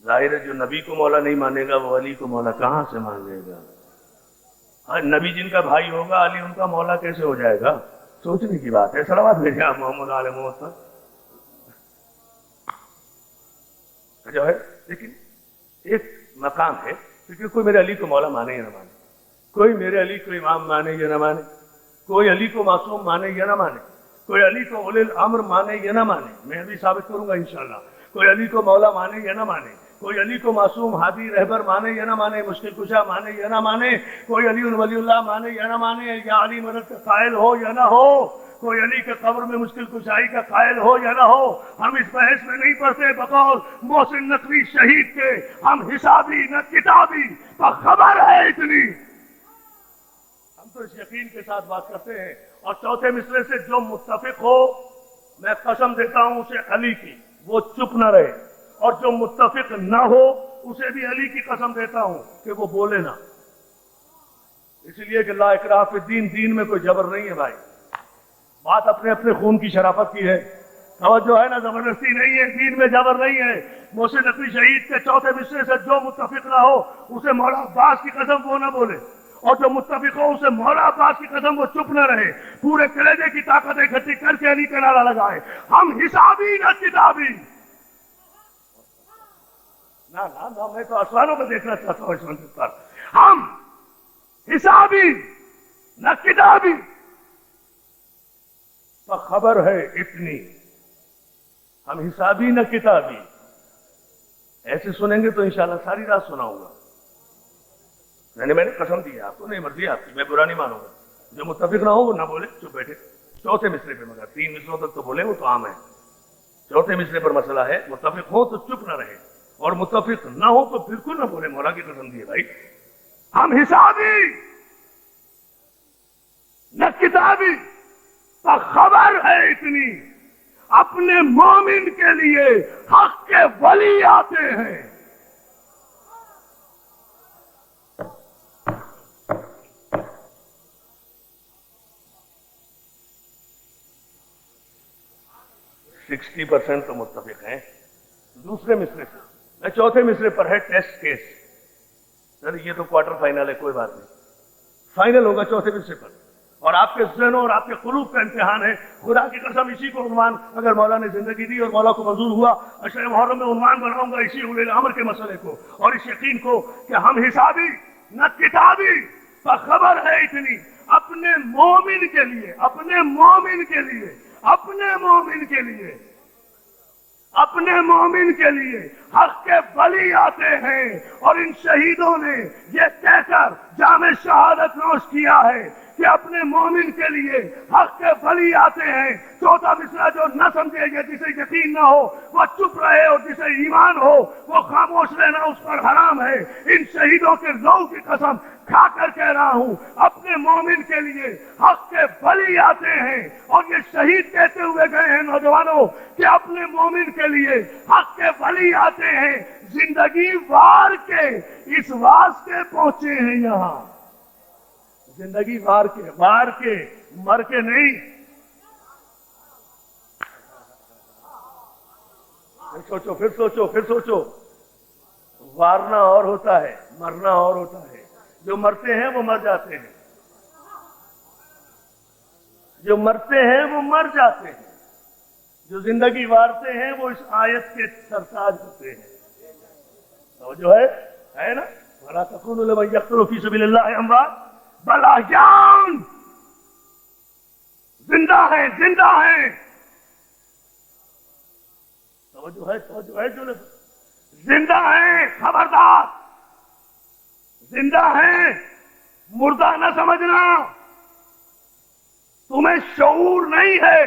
ظاہر ہے جو نبی کو مولا نہیں مانے گا وہ علی کو مولا کہاں سے مانے گا؟ نبی جن کا بھائی ہوگا علی ان کا مولا کیسے ہو جائے گا؟ سوچنے کی بات ہے. صلوات بھیجیں آپ محمد علیہ محمد. جو ہے لیکن ایک مقام ہے کیونکہ کوئی میرے علی کو مولا مانے یا نہ مانے, کوئی میرے علی کو امام مانے یا نہ مانے, کوئی علی کو معصوم مانے یا نہ مانے, کوئی علی کو اولی الامر مانے یا نہ مانے, میں بھی ثابت کروں گا انشاءاللہ. کوئی علی کو مولا مانے یا نہ مانے, کوئی علی کو معصوم ہادی رہبر مانے یا نہ مانے, مشکل کشا مانے یا نہ مانے, کوئی علی ولی اللہ مانے یا نہ مانے, یا علی مدد کا قائل ہو یا نہ ہو, کوئی علی کے قبر میں مشکل کشائی کا قائل ہو یا نہ ہو. ہم اس بحث میں نہیں پڑھتے بقول محسن نقوی شہید کے, ہم حسابی نہ کتابی, پر خبر ہے اتنی. ہم تو اس یقین کے ساتھ بات کرتے ہیں. اور چوتھے مصرے سے جو متفق ہو میں قسم دیتا ہوں اسے علی کی, وہ چپ نہ رہے, اور جو متفق نہ ہو اسے بھی علی کی قسم دیتا ہوں کہ وہ بولے نہ. اس لیے کہ لا اکراہ فی الدین, دین میں کوئی جبر نہیں ہے بھائی, بات اپنے اپنے خون کی شرافت کی ہے. توجہ ہے نا, زبردستی نہیں ہے, دین میں جبر نہیں ہے. محسن نقوی شہید کے چوتھے مصرے سے جو متفق نہ ہو اسے مولا عباس کی قسم وہ نہ بولے, اور جو متفق ہو اسے مولا عباس کی قسم وہ چپ نہ رہے, پورے کلیجے کی طاقت اکٹھی کر کے علی کا نعرہ لگائے, ہم حسابی نہ کتابی. نہ میں تو آسمانوں کو دیکھنا چاہتا ہوں اس منظر پر. ہم حسابی نہ کتابی, پر خبر ہے اتنی, ہم حسابی نہ کتابی. ایسے سنیں گے تو انشاءاللہ ساری رات سناؤں گا. میں نے قسم دی ہے آپ کو, نہیں مرضی آپ کی, میں برا نہیں مانوں گا. جو متفق نہ ہو وہ نہ بولے, چپ بیٹھے. چوتھے مصرے پہ, مگر 3 مصروں تک تو بولے وہ تو عام ہے. چوتھے مصرے پر مسئلہ ہے, متفق ہو تو چپ نہ رہے, اور متفق نہ ہو تو بالکل نہ بولے. مولا کی قسم دی ہے بھائی, ہم حسابی نہ کتابی, پر خبر ہے اتنی, اپنے مومن کے لیے حق کے ولی آتے ہیں. سکسٹی % تو متفق ہیں دوسرے مصرے سے. میں چوتھے مصرے پر ہے ٹیسٹ کیس. سر یہ تو کوارٹر فائنل ہے, کوئی بات نہیں, فائنل ہوگا چوتھے مصرے پر, اور آپ کے ذہنوں اور آپ کے قلوب کا امتحان ہے. خدا کی قسم اسی کو عنوان اگر مولا نے زندگی دی اور مولا کو منظور ہوا, عشر محرم میں عنوان بناؤں گا اسی اولی الامر کے مسئلے کو, اور اس یقین کو کہ ہم حسابی نہ کتابی, پر خبر ہے اتنی, अपने मोमिन के लिए, अपने मोमिन के लिए, अपने मोमिन के लिए, अपने मोमिन के लिए हक के बली आते हैं। और इन शहीदों ने ये कहकर जामे शहादत नोश किया है कि अपने मोमिन के लिए हक के बली आते हैं। चौथा मिसरा जो न समझेगा, जिसे यकीन न हो वो चुप रहे, और जिसे ईमान हो वो खामोश रहना उस पर हराम है। इन शहीदों के लहू की कसम खाकर कह रहा हूं, अपने मोमिन के लिए हक के बली आते हैं। और ये शहीद कहते हुए गए हैं नौजवानों कि अपने मोमिन के लिए हक के बली आते हैं। जिंदगी वार के इस वास्ते पहुंचे हैं यहां, जिंदगी वार के मर के नहीं। फिर सोचो, वारना और होता है, मरना और होता है। जो मरते हैं वो मर जाते हैं, जो मरते हैं वो मर जाते हैं, जो जिंदगी वारते हैं वो इस आयत के सरताज होते हैं। तो जो है ना, वला तकुनु लिमन यक़्तुलु फी सबिलिल्लाहि अमवात बल अहयाउन, जिंदा है। तो जो है जो जिंदा है, खबरदार, जिंदा है, मुर्दा न समझना। तुम्हें शऊर नहीं है,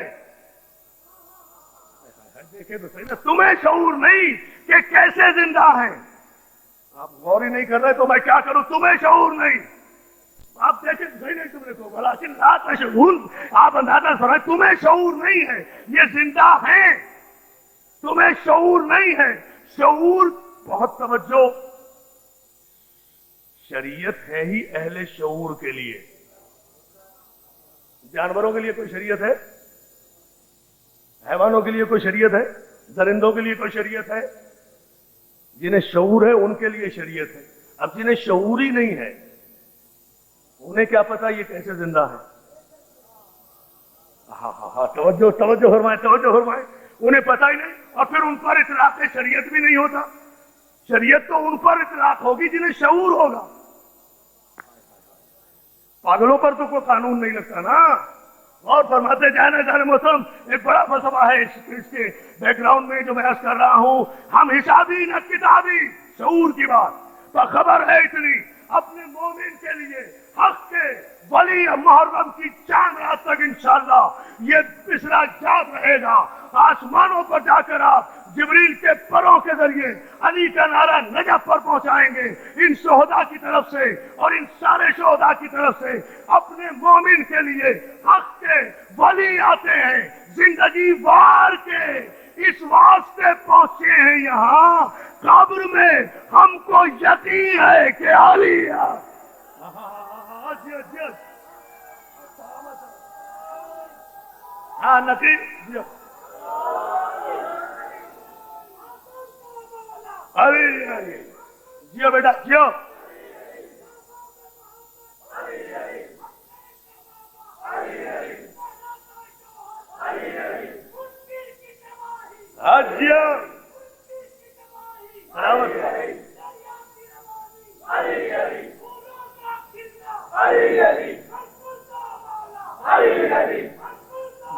देखे तो सही ना, तुम्हें शऊर नहीं कि कैसे जिंदा है। आप गौर ही नहीं कर रहे तो मैं क्या करूं, तुम्हें शऊर नहीं। आप देखे तो सही नहीं, तुमने को बोला कि रात में शऊर, आप अंदाजा कर रहे, तुम्हें शऊर नहीं है, ये जिंदा है, तुम्हें शऊर नहीं है। शऊर, बहुत तवज्जो, शरीयत है ही अहले शऊर के लिए। जानवरों के लिए कोई शरीयत है? हैवानों के लिए कोई शरीयत है? दरिंदों के लिए कोई शरीयत है? जिन्हें शऊर है उनके लिए शरीयत है। अब जिन्हें शऊर ही नहीं है उन्हें क्या पता ये कैसे जिंदा है। तवज्जो फरमाए, उन्हें पता ही नहीं, और फिर उन पर इतलाक शरीयत भी नहीं होता। शरीयत तो उन पर इतलाक होगी जिन्हें शऊर होगा। पागलों पर तो कोई कानून नहीं लगता ना। और फरमाते जाने मौसम, एक बड़ा फलसफा है इसके बैकग्राउंड में जो मैं अर्ज कर रहा हूं। हम हिसाबी न किताबी, शऊर की बात तो खबर है इतनी, अपने मोमिन के लिए हक के वली मुहर्रम की चांद रात तक इंशाअल्लाह ये मिसरा याद रहेगा। आसमानों पर जाकर आप जिब्रील के परों के जरिए अली का नारा नजफ पर पहुंचाएंगे। इन शोहदा की तरफ से और इन सारे शोहदा की तरफ से अपने मोमिन के लिए हक के वली आते हैं, जिंदगी वार के इस वास्ते पहुंचे हैं यहाँ। कब्र में हमको यकीन है कि अली नकीब अरे जियो बेटा जियो। जियो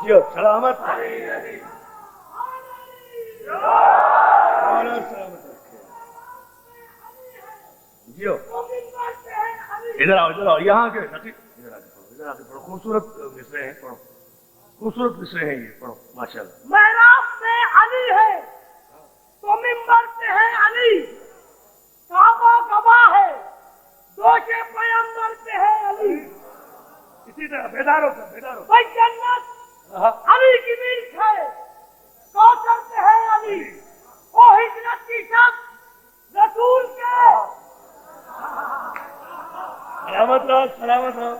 जियो सलामत जियो। इधर आओ यहाँ के इधर आके पढ़ो, खूबसूरत मिसरे हैं, पढ़ो, खूबसूरत मिसरे हैं ये, पढ़ो माशाल्लाह। महराब पे अली है तो मिंबर पे है अली, काबा गवाह है दोषे पैगंबर पे है अली। इसी तरह बेदारो भाई जन्नत अली की मिल्क है, कौसर पे है अली, ओ हिजरत की शब रसूल के। सलामत रहो।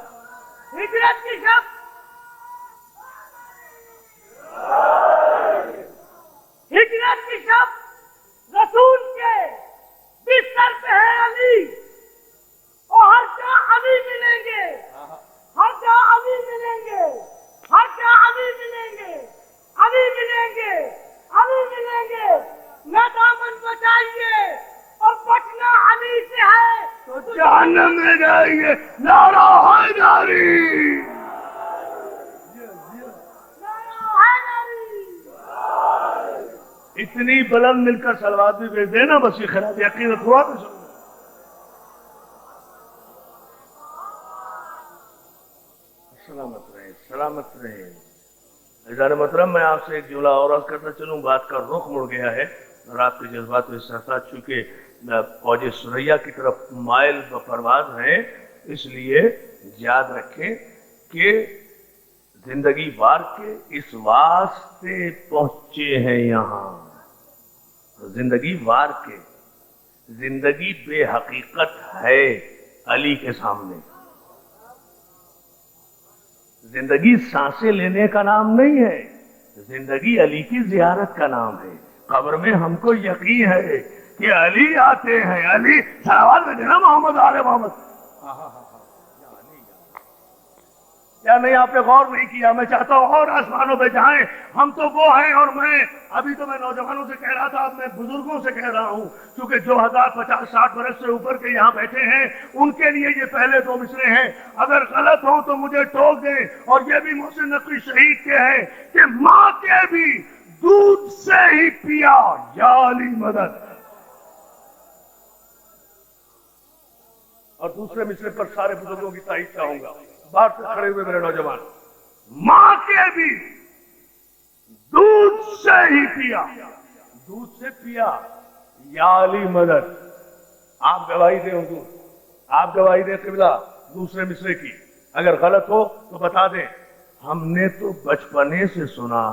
हिजरत की शब रसूल के बिस्तर पे है अली, और हर जगह अली मिलेंगे, हर जगह अली मिलेंगे, हर जगह अली मिलेंगे, अली मिलेंगे, अली मिलेंगे। न दामन बचाइए और बचना अली से है तो जहन्नम में जाएंगे। नारा हैदर हैदरी। नारा हैदरी। इतनी बुलंद मिलकर सलवात भी भेज देना, बस ये खराब यकीन हुआ तो सुन। सलामत रहे, सलामत रहे। इज़ार मोहतरम, मैं आपसे एक जुमला और अर्ज करता चलूं। बात का रुख मुड़ गया है और आपके जज्बात में साथ चूंकि फौज सुरैया की तरफ माइल परवाज हैं, इसलिए याद रखें कि जिंदगी वार के इस वास्ते पहुंचे हैं यहाँ। जिंदगी वार के, जिंदगी बेहकीकत है अली के सामने। जिंदगी सांसें लेने का नाम नहीं है, जिंदगी अली की जियारत का नाम है। कब्र में हमको यकीन है कि अली आते हैं। अली सलावत में देना मोहम्मद आले मोहम्मद। या नहीं, आपने गौर नहीं किया। मैं चाहता हूं और आसमानों पे जाएं। हम तो वो हैं और मैं अभी तो मैं नौजवानों से कह रहा था, अब मैं बुजुर्गों से कह रहा हूं, क्योंकि जो 1050-60 बरस से ऊपर के यहाँ बैठे हैं उनके लिए ये पहले दो मिसरे हैं। अगर गलत हो तो मुझे टोक दें। और ये भी मोहसिन नकवी शहीद के हैं कि माँ के भी दूध से ही पिया या अली मदद। और दूसरे मिसरे पर सारे बुजुर्गों की तारीफ चाहूंगा। बाहर से खड़े हुए मेरे नौजवान, माँ के भी दूध से ही पिया, दूध से पिया या अली मदद। आप गवाही दें हुजूर, आप गवाही दें क़िबला दूसरे मिसरे की। अगर गलत हो तो बता दें। हमने तो बचपने से सुना।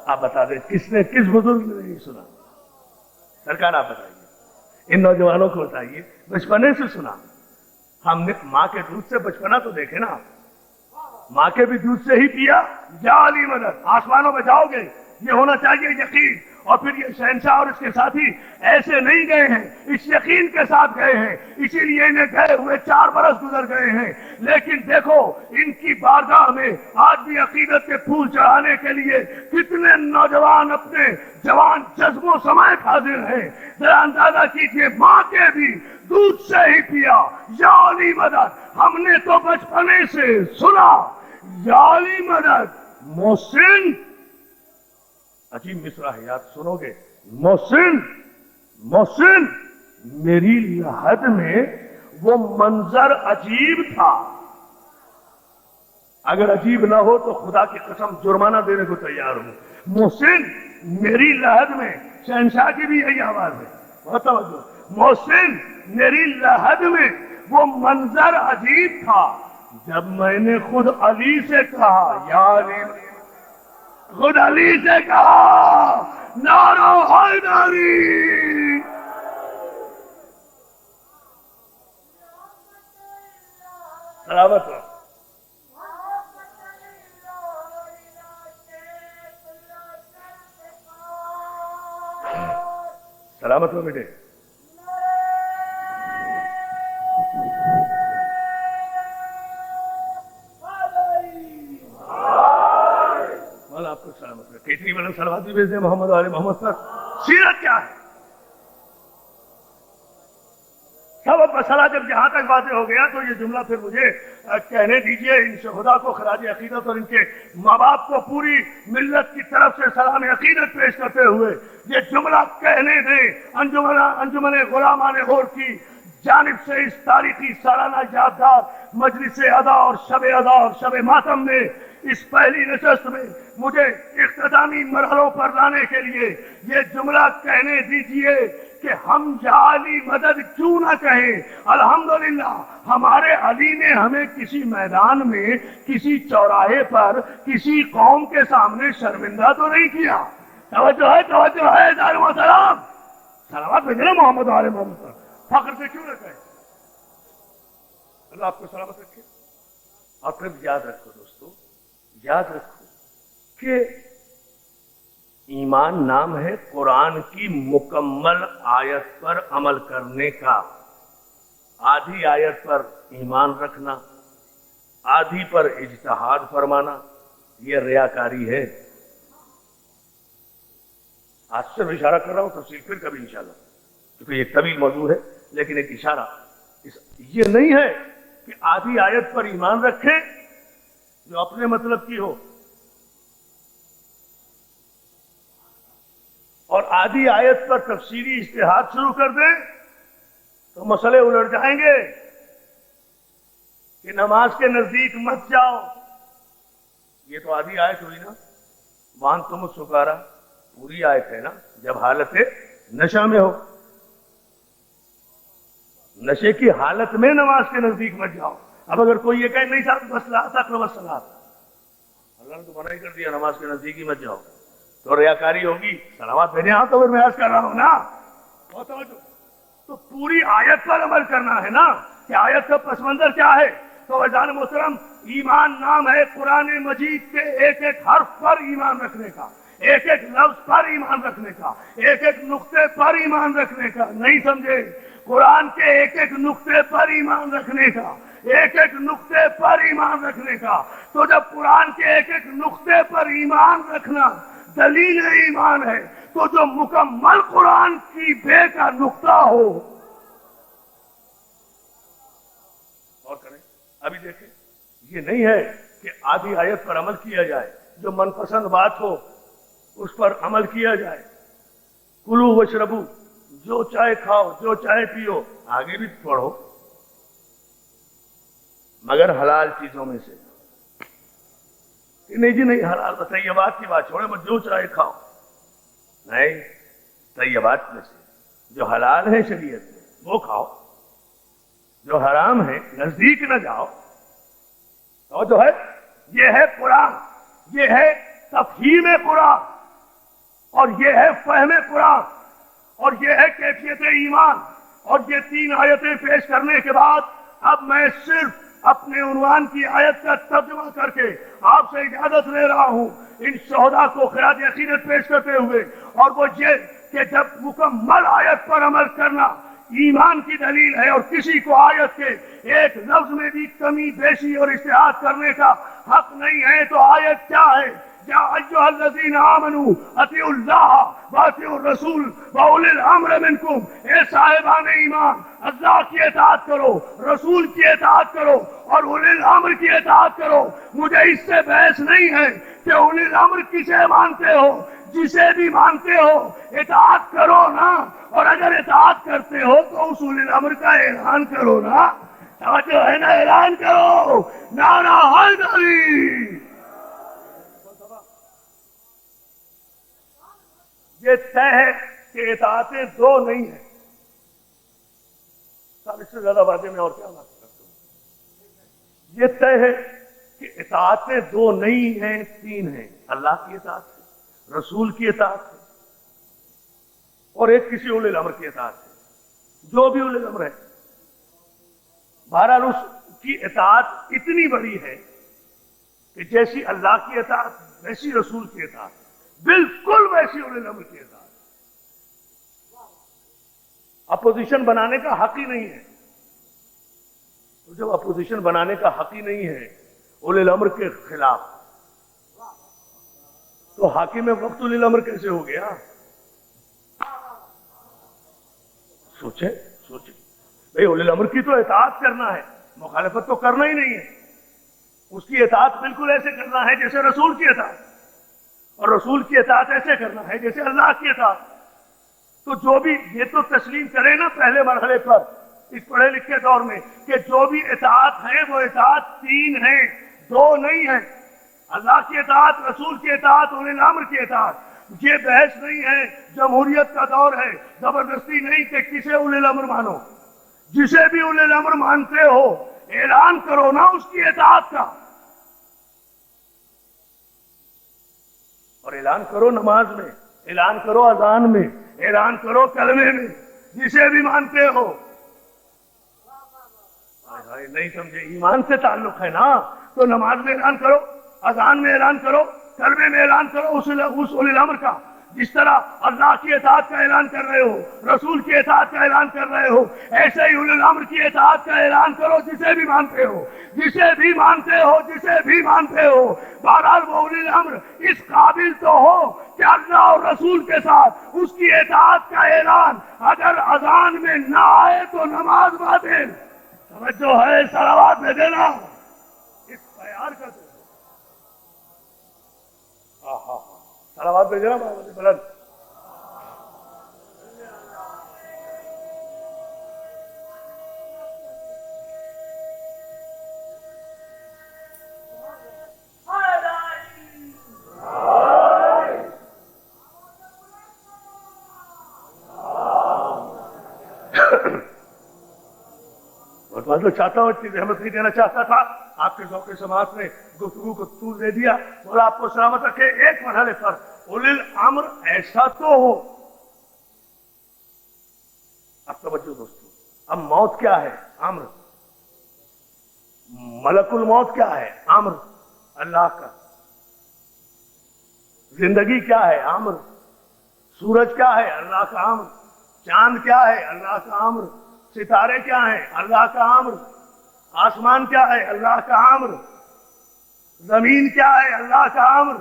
आप बता दें किसने, किस बुजुर्ग ने नहीं सुना? सरकार आप बताइए, इन नौजवानों को बताइए, बचपने से सुना। हमने माँ के दूध से बचपना तो देखे ना। माँ के भी दूध से ही पिया या अली मदद। आसमानों में जाओगे, ये होना चाहिए यकीन। और फिर ये शहंशाह और इसके साथी ऐसे नहीं गए हैं, इस यकीन के साथ गए हैं। इसीलिए इन्हें गए हुए 4 बरस गुजर गए हैं। लेकिन देखो, इनकी बारगाह में आज भी अकीदत के फूल चढ़ाने के लिए कितने नौजवान अपने जवान जज्बों समेत हाजिर हैं। जरा अंदाजा कीजिए, माँ के भी दूध से ही पिया या अली मदद। हमने तो बचपने से सुना या अली मदद। मोहसिन, अजीब मिसरा है याद, सुनोगे? मोहसिन, मोहसिन, मेरी लहद में वो मंजर अजीब था। अगर अजीब ना हो तो खुदा की कसम जुर्माना देने को तैयार हूं। मोहसिन, मेरी लहद में, शहंशाह की भी यही आवाज है, बहुत तवज्जो। मोहसिन, मेरी लहद में वो मंजर अजीब था जब मैंने खुद अली से कहा या अली, खुद अली से कहा नारा हैदरी। सलामत हो, सलामत हो बेटे। आपको सलामत रखे। इतनी बड़ी सलावत भी भेजते मोहम्मद आले मोहम्मद पर। सीरत क्या है? सबक मसला जब जहां तक बातें हो गया तो ये जुमला फिर मुझे कहने दीजिए। इन शहुदा को खराज अकीदत और इनके माँ बाप को पूरी मिल्लत की तरफ से सलाम अकीदत पेश करते हुए ये जुमला कहने दें। अंजुमन गुलामान गौर की जानिब से इस तारीखी सालाना यादगार मजलिस अदा और शब अदा और शब मातम में इस पहली नशस्त में मुझे इख्तितामी मरहलों पर लाने के लिए ये जुमला कहने दीजिए कि हम या अली मदद क्यों ना कहें। अल्हम्दुलिल्लाह हमारे अली ने हमें किसी मैदान में, किसी चौराहे पर, किसी कौम के सामने शर्मिंदा तो नहीं किया। तवज्जो है, तवज्जो है। दारुल सलाम, सलावत भेजना मोहम्मद आले मोहम्मद पर। फख्र से क्यों ना कहें? अल्लाह आपको सलामत रखे। और फिर याद रखो दोस्तों, याद रखो कि ईमान नाम है कुरान की मुकम्मल आयत पर अमल करने का। आधी आयत पर ईमान रखना, आधी पर इज्तिहाद फरमाना, यह रियाकारी है। आज से इशारा कर रहा हूं, तफसील फिर कभी इंशाल्लाह, क्योंकि एक तवील मौजूद है, लेकिन एक इशारा ये नहीं है کہ آدھی آیت پر ایمان رکھیں جو اپنے مطلب کی ہو اور آدھی آیت پر تفسیری اجتہاد شروع کر دیں تو مسئلے الٹ جائیں گے کہ نماز کے نزدیک مت جاؤ. یہ تو آدھی آیت ہوئی نا. وان تم سکارا پوری آیت ہے نا جب حالت نشہ میں ہو. نشے کی حالت میں نماز کے نزدیک مت جاؤ. اب اگر کوئی یہ کہے نہیں صاحب بس صلاۃ اللہ نے تو منع ہی کر دیا نماز کے نزدیک ہی مت جاؤ تو ریاکاری ہوگی. سلامات بھیجیں. ہاں تو پھر میں عرض کر رہا ہوں نا تو پوری آیت پر عمل کرنا ہے نا کہ آیت کا پس منظر کیا ہے. تو وجدان محترم ایمان نام ہے قرآن مجید کے ایک ایک حرف پر ایمان رکھنے کا, ایک ایک لفظ پر ایمان رکھنے کا, ایک ایک نقطے پر ایمان رکھنے کا. نہیں سمجھے؟ قرآن کے ایک ایک نقطے پر ایمان رکھنے کا, ایک ایک نقطے پر ایمان رکھنے کا. تو جب قرآن کے ایک ایک نقطے پر ایمان رکھنا دلیل ایمان ہے تو جو مکمل قرآن کی بے کا نقطہ ہو. اور کریں ابھی دیکھیں یہ نہیں ہے کہ آدھی آیت پر عمل کیا جائے, جو من پسند بات ہو اس پر عمل کیا جائے. کلو وشربو جو چاہے کھاؤ جو چاہے پیو. آگے بھی پڑھو مگر حلال چیزوں میں سے. نہیں جی نہیں حلال طیبات کی بات چھوڑے مت جو چاہے کھاؤ. نہیں طیبات میں سے جو حلال ہے شریعت میں وہ کھاؤ, جو حرام ہے نزدیک نہ جاؤ. تو جو ہے یہ ہے قرآن, یہ ہے تفہیم قرآن اور یہ ہے فہم قرآن اور یہ ہے کیفیت ایمان. اور یہ تین آیتیں پیش کرنے کے بعد اب میں صرف اپنے عنوان کی آیت کا ترجمہ کر کے آپ سے اجازت لے رہا ہوں ان شہداء کو خراج عقیدت پیش کرتے ہوئے. اور وہ یہ کہ جب مکمل آیت پر عمل کرنا ایمان کی دلیل ہے اور کسی کو آیت کے ایک لفظ میں بھی کمی بیشی اور اجتہاد کرنے کا حق نہیں ہے تو آیت کیا ہے؟ یا ایھا الذین آمنوا اطیعوا اللہ واطیعوا الرسول واولی الامر منکم. اے صاحبان ایمان اللہ کی اطاعت کرو, رسول کی اطاعت کرو اور اولی الامر کی اطاعت کرو. مجھے اس سے بحث نہیں ہے کہ اولی الامر کسے مانتے ہو, جسے بھی مانتے ہو اطاعت کرو نا. اور اگر اطاعت کرتے ہو تو اس اولی الامر کا اعلان کرو نا. توجہ ہے نا؟ اعلان کرو نعرہ حیدری. یہ طے ہے کہ اطاعتیں دو نہیں ہیں. صاحب اس سے زیادہ واضح میں اور کیا بات کرتا ہوں. یہ طے ہے کہ اطاعتیں دو نہیں ہیں, تین ہیں. اللہ کی اطاعت ہے, رسول کی اطاعت ہے اور ایک کسی اولی الامر کی اطاعت ہے. جو بھی اولی الامر ہے بہرحال اس کی اطاعت اتنی بڑی ہے کہ جیسی اللہ کی اطاعت ویسی رسول کی اطاعت, بالکل ویسی اولی الامر کی اطاعت. اپوزیشن بنانے کا حق ہی نہیں ہے. تو جب اپوزیشن بنانے کا حق ہی نہیں ہے اولی الامر کے خلاف تو حاکم وقت اولی الامر کیسے ہو گیا؟ سوچیں بھئی اولی الامر کی تو اطاعت کرنا ہے, مخالفت تو کرنا ہی نہیں ہے. اس کی اطاعت بالکل ایسے کرنا ہے جیسے رسول کی اطاعت, اور رسول کی اطاعت ایسے کرنا ہے جیسے اللہ کی اطاعت. تو جو بھی یہ تو تسلیم کرے نا پہلے مرحلے پر اس پڑھے لکھے دور میں کہ جو بھی اطاعت ہے وہ اطاعت تین ہے, دو نہیں ہے. اللہ کی اطاعت, رسول کی اطاعت, اولی الامر کی اطاعت. یہ بحث نہیں ہے, جمہوریت کا دور ہے, زبردستی نہیں کہ کسے اولی الامر مانو. جسے بھی اولی الامر مانتے ہو اعلان کرو نا اس کی اطاعت کا, اور اعلان کرو نماز میں, اعلان کرو اذان میں, اعلان کرو کلمے میں, جسے بھی مانتے ہو. نہیں سمجھے؟ ایمان سے تعلق ہے نا تو نماز میں اعلان کرو, اذان میں اعلان کرو, کلمے میں اعلان کرو اس اولی الامر کا. جس طرح اللہ کی اطاعت کا اعلان کر رہے ہو, رسول کی اطاعت کا اعلان کر رہے ہو, ایسے ہی اولی الامر کی اطاعت کا اعلان کرو جسے بھی مانتے ہو, جسے بھی مانتے ہو, جسے بھی مانتے ہو. بہرحال وہ اولی الامر اس قابل تو ہو کہ اللہ اور رسول کے ساتھ اس کی اطاعت کا اعلان اگر اذان میں نہ آئے تو نماز باطل. तवज्जो है, सलावत में देना इस प्यार का दो। सलावत में देना बुलंद। मतलब चाहता हूँ इतनी रहमत नहीं देना चाहता था, आपके शौके समाज ने गुफ्तगू को तूल दे दिया। बोला आपको सलामत रखे। एक मरहले पर उलिल अम्र ऐसा तो हो। अब तवज्जो दोस्तों, अब मौत क्या है? अम्र। मलकुल मौत क्या है? अम्र अल्लाह का। जिंदगी क्या है? अम्र। सूरज क्या है? अल्लाह का अम्र। चांद क्या है? अल्लाह का अम्र। सितारे क्या हैं? अल्लाह का अम्र। आसमान क्या है? अल्लाह का अम्र। जमीन क्या है? अल्लाह का अम्र।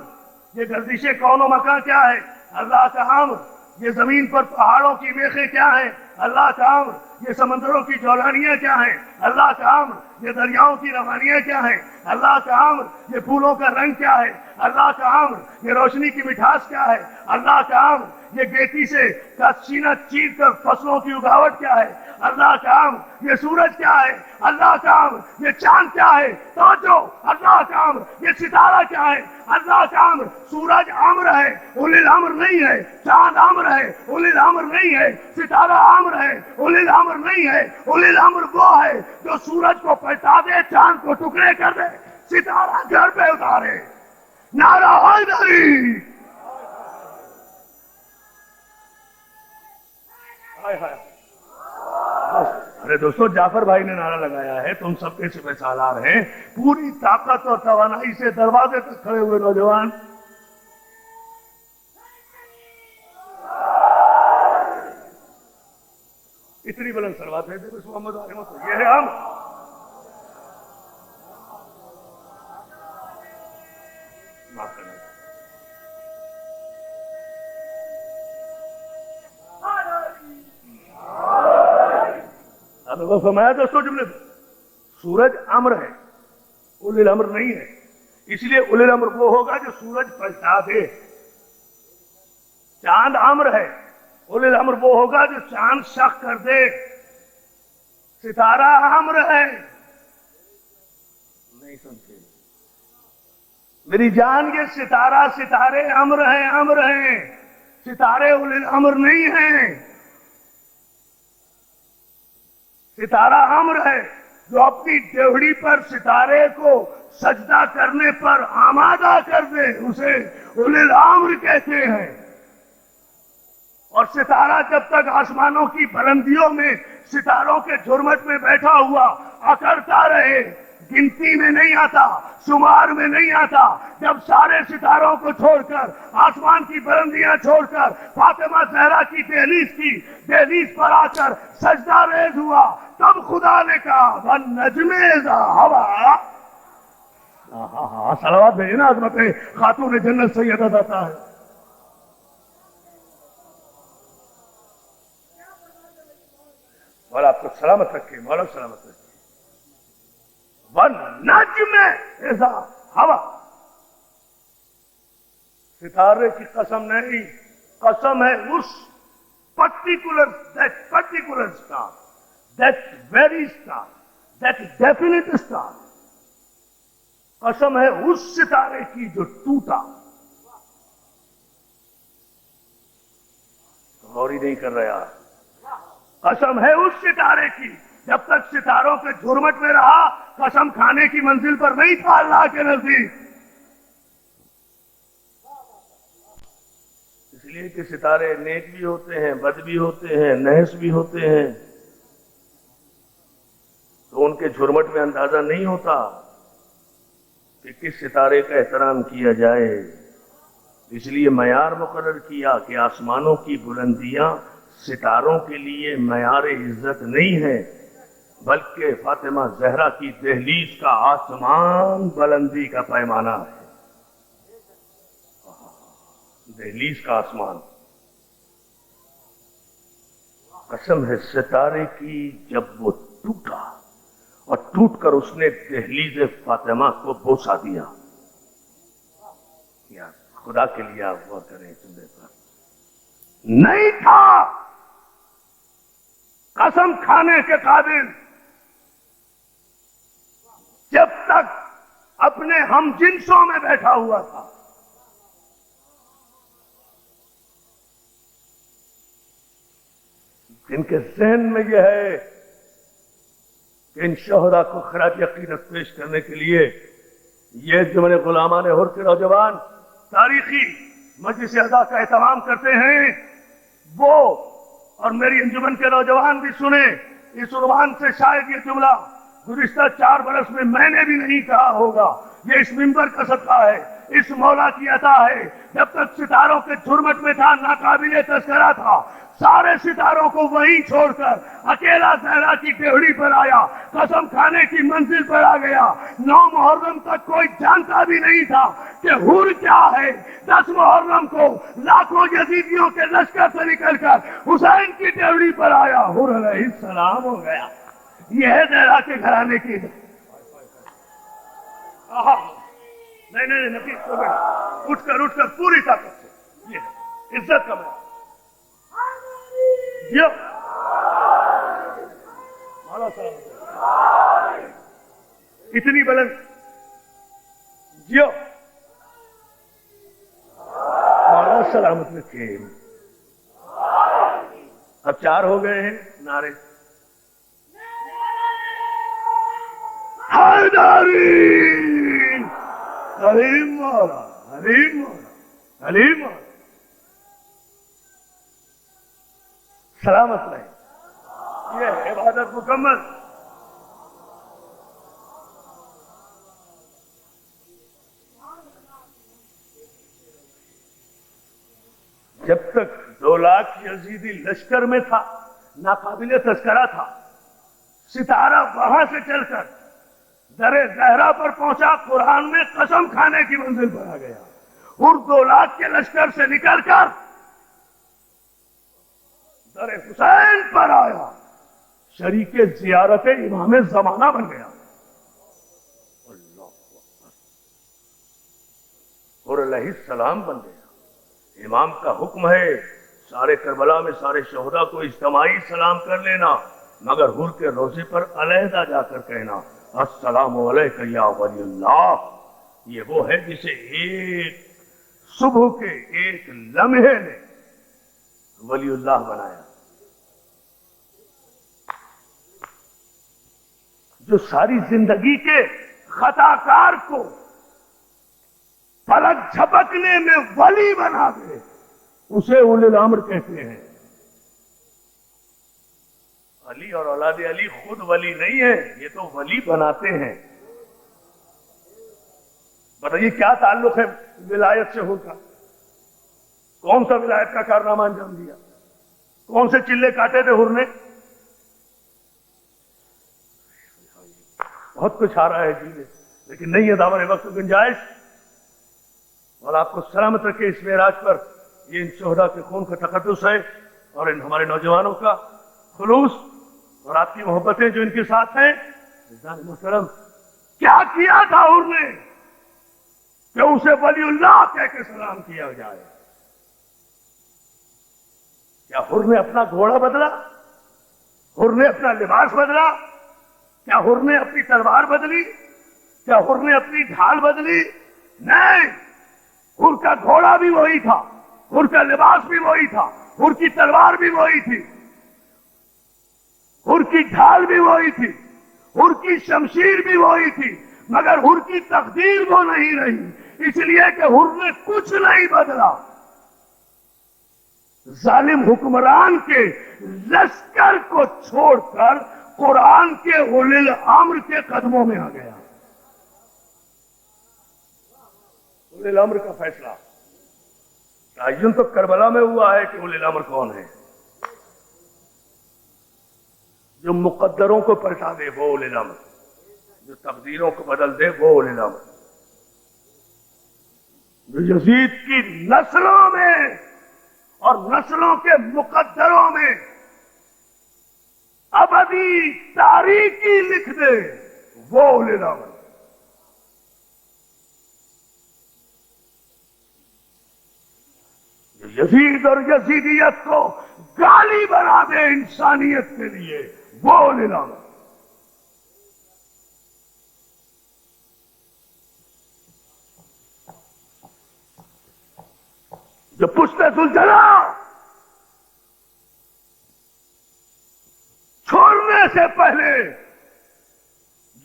ये गर्दिशे कौनो मकान क्या है? अल्लाह का अम्र। ये जमीन पर पहाड़ों की मेखें क्या है? अल्लाह का अम्र। ये समंदरों की जौलानियां क्या हैं? अल्लाह का अम्र। ये दरियाओं की रवानियां क्या हैं? अल्लाह का अम्र। ये फूलों का रंग क्या है? अल्लाह का अम्र। ये रोशनी की मिठास क्या है? अल्लाह का अम्र। ये गेती से का सीना चीर कर फसलों की उगावट क्या है? अल्लाह का अम्र। ये सूरज क्या है? अल्लाह का अम्र। ये चांद क्या है? तवज्जो, अल्लाह का अम्र। ये सितारा क्या है? अल्लाह का अम्र। सूरज अम्र है, उलिल अम्र नहीं है। चांद अम्र है, उलिल अम्र नहीं है। सितारा अम्र है, उलिल अम्र नहीं है। उलिल अम्र वो है जो सूरज को पलटा दे, चांद को टुकड़े कर दे, सितारा घर पे उतारे। नारा हैदरी। हाय हाय। अरे दोस्तों, जाफर भाई ने नारा लगाया है, तुम सबके सिपह सालार हैं। पूरी ताकत और तवानाई से दरवाजे तक खड़े हुए नौजवान। इतनी बुलंद सलवात है मोहम्मद आलिम को। ये है हम। माफ करना। अब फरमाया दोस्तों जुमले, सूरज अम्र है, उलिल अम्र नहीं है। इसलिए उलिल अम्र वो होगा जो सूरज पलटा दे। चांद अम्र है, उलिल अम्र वो होगा जो चांद शक कर दे। सितारा अम्र है। नहीं समझे मेरी जान, ये सितारा, सितारे अम्र हैं, अम्र हैं। सितारे उलिल अम्र नहीं हैं। सितारा अम्र है जो अपनी डेवड़ी पर सितारे को सजदा करने पर आमादा कर दे, उसे उलिल अम्र कहते हैं। और सितारा जब तक आसमानों की बुलंदियों में सितारों के झुरमट में बैठा हुआ अकड़ता रहे, गिनती में नहीं आता, शुमार में नहीं आता। जब सारे सितारों को छोड़कर, आसमान की बुलंदियां छोड़कर फातिमा जहरा की दहलीज पर आकर सजदा रेज हुआ, तब खुदा ने कहा वन नजमे हवा। सलावत भेजे ना अजमत खातून जन्नत सैयदा दाता है। मौला आपको सलामत रखे, मौला सलामत रखे। वन नजमे ऐसा हवा। सितारे की कसम नहीं, कसम है उस particular star, that very star, that definite star। कसम है उस सितारे की जो टूटा। गौर ही नहीं कर रहा यार। कसम है उस सितारे की, जब तक सितारों के झुरमट में रहा, कसम खाने की मंजिल पर नहीं था अल्लाह के नजदीक। इसलिए कि सितारे नेक भी होते हैं, बद भी होते हैं, नहस भी होते हैं, तो उनके झुरमट में अंदाजा नहीं होता कि किस सितारे का एहतराम किया जाए। इसलिए मयार मुकर्रर किया कि आसमानों की बुलंदियां सितारों के लिए मयार इज्जत नहीं है, बल्कि फातिमा जहरा की दहलीज का आसमान बुलंदी का पैमाना है। दहलीज का आसमान। कसम है सितारे की, जब वो टूटा टूट कर उसने दहलीज फातिमा को बोसा दिया। यार खुदा के लिए आप गौर करें जुमले पर। नहीं था कसम खाने के काबिल जब तक अपने हम जिन्सों में बैठा हुआ था। जिनके जहन में यह है कि इन शोहदा को खराज अकीदत पेश करने के लिए ये जुमले गुलामान हुर के नौजवान तारीखी मजलिस अज़ा का एहतमाम करते हैं, वो और मेरी अंजुमन के नौजवान भी सुने। इस उन्वान से शायद ये जुमला गुज़िश्ता 4 बरस में मैंने भी नहीं कहा होगा। ये इस मिंबर का सदका है, इस मौला की अता है। जब तक सितारों के झुरमट में था, नाकाबिले तस्करा था, सारे सितारों को वहीं छोड़कर अकेला सहरा की डेहड़ी पर आया, कसम खाने की मंजिल पर आ गया। 9 मुहर्रम तक कोई जानता भी नहीं था कि हुर क्या है। 10 मुहर्रम को लाखों यजीदियों के लश्कर से निकलकर हुसैन की डेहड़ी पर आया, हुर अलैहिस्सलाम हो गया। यह है ज़हरा के घराने की। नहीं नहीं नफीस हो गया, उठकर पूरी ताकत से, ये इज्जत का मेरा जियो माला सलामत, इतनी बुलंद जियो माला सलामत में थे। अब 4 हो गए हैं नारे। हैदरी हलीम मौला, हलीम मौला, हलीम मौला, सलामत रहे। ये इबादत मुकम्मल। जब तक 2 लाख यजीदी लश्कर में था, नाकाबिले तस्करा था, सितारा वहां से चलकर दरे ज़हरा पर पहुंचा, कुरान में कसम खाने की मंजिल पर आ गया। और 2 लाख के लश्कर से निकलकर दरे हुसैन पर आया, शरीके जियारत इमाम जमाना बन गया। और अलैहिस्सलाम बन गया। इमाम का हुक्म है सारे करबला में सारे शोहदा को इज्तिमाई सलाम कर लेना, मगर हुर के रोजे पर अलहदा जाकर कहना अस्सलामु अलैका या वलील्लाह। ये वो है जिसे एक सुबह के एक लम्हे ने वलीउल्लाह बनाया, जो सारी जिंदगी के खताकार को पलक झपकने में वली बना दे, उसे उलिल अम्र कहते हैं। अली और औलाद अली खुद वली नहीं है, ये तो वली बनाते हैं। बताइए क्या ताल्लुक है विलायत से होगा? कौन सा विलायत का कारनामा अंजाम दिया? कौन से चिल्ले काटे थे हुर ने? बहुत कुछ आ रहा है जी में, लेकिन नहीं है दामन वक्त गुंजाइश। और आपको सलामत रखे इस मेराज पर। ये इन शोहदा के खून का तकद्दुस है और इन हमारे नौजवानों का खुलूस और आपकी मोहब्बतें जो इनके साथ हैं। मुहतरम क्या किया था हुर ने कि उसे वलीउल्लाह कह के सलाम किया जाए? क्या हुर ने अपना घोड़ा बदला? हुर ने अपना लिबास बदला? क्या हुर ने अपनी तलवार बदली? क्या हुर ने अपनी ढाल बदली? नहीं, हुर का घोड़ा भी वही था, हुर का लिबास भी वही था, हुर की तलवार भी वही थी, हुर की ढाल भी वही थी, हुर की शमशीर भी वही थी, मगर हुर की तकदीर वो नहीं रही, इसलिए कि हुर ने कुछ नहीं बदला। जालिम हुक्मरान के लश्कर को छोड़कर कुरान के उलिल अम्र के कदमों में आ गया। उलिल अम्र का फैसला तयन तो करबला में हुआ है कि उलिल अम्र कौन है? जो मुकद्दरों को पलटा दे वो उलिल अम्र, जो तकदीरों को बदल दे वो उलिल अम्र, जो यजीद की नस्लों में और नस्लों के मुकद्दरों में अबदी तारीकी लिख दे वो उलिल अम्र। यजीद और यजीदियत को गाली बना दे इंसानियत के लिए, वो उलिल अम्र। जो पुश्ते सुलझना छोड़ने से पहले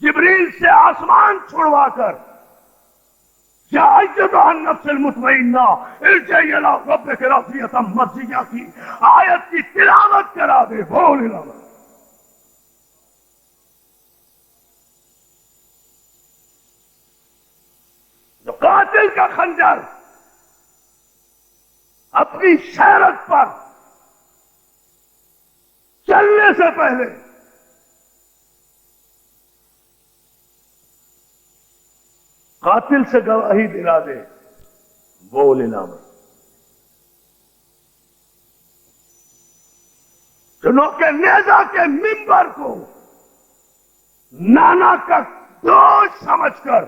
जिब्रील से आसमान छुड़वाकर या नफ्सल मुतमइन्ना इरजी इला रब्बिका राज़ियतम मर्ज़िया की आयत की तिलावत करा दे, बोल इला। जो कातिल का खंजर अपनी शहरत पर चलने से पहले कातिल से गवाही दिला दे, वो उलिल अम्र। जो के नेजा के मिंबर को नाना का दोष समझकर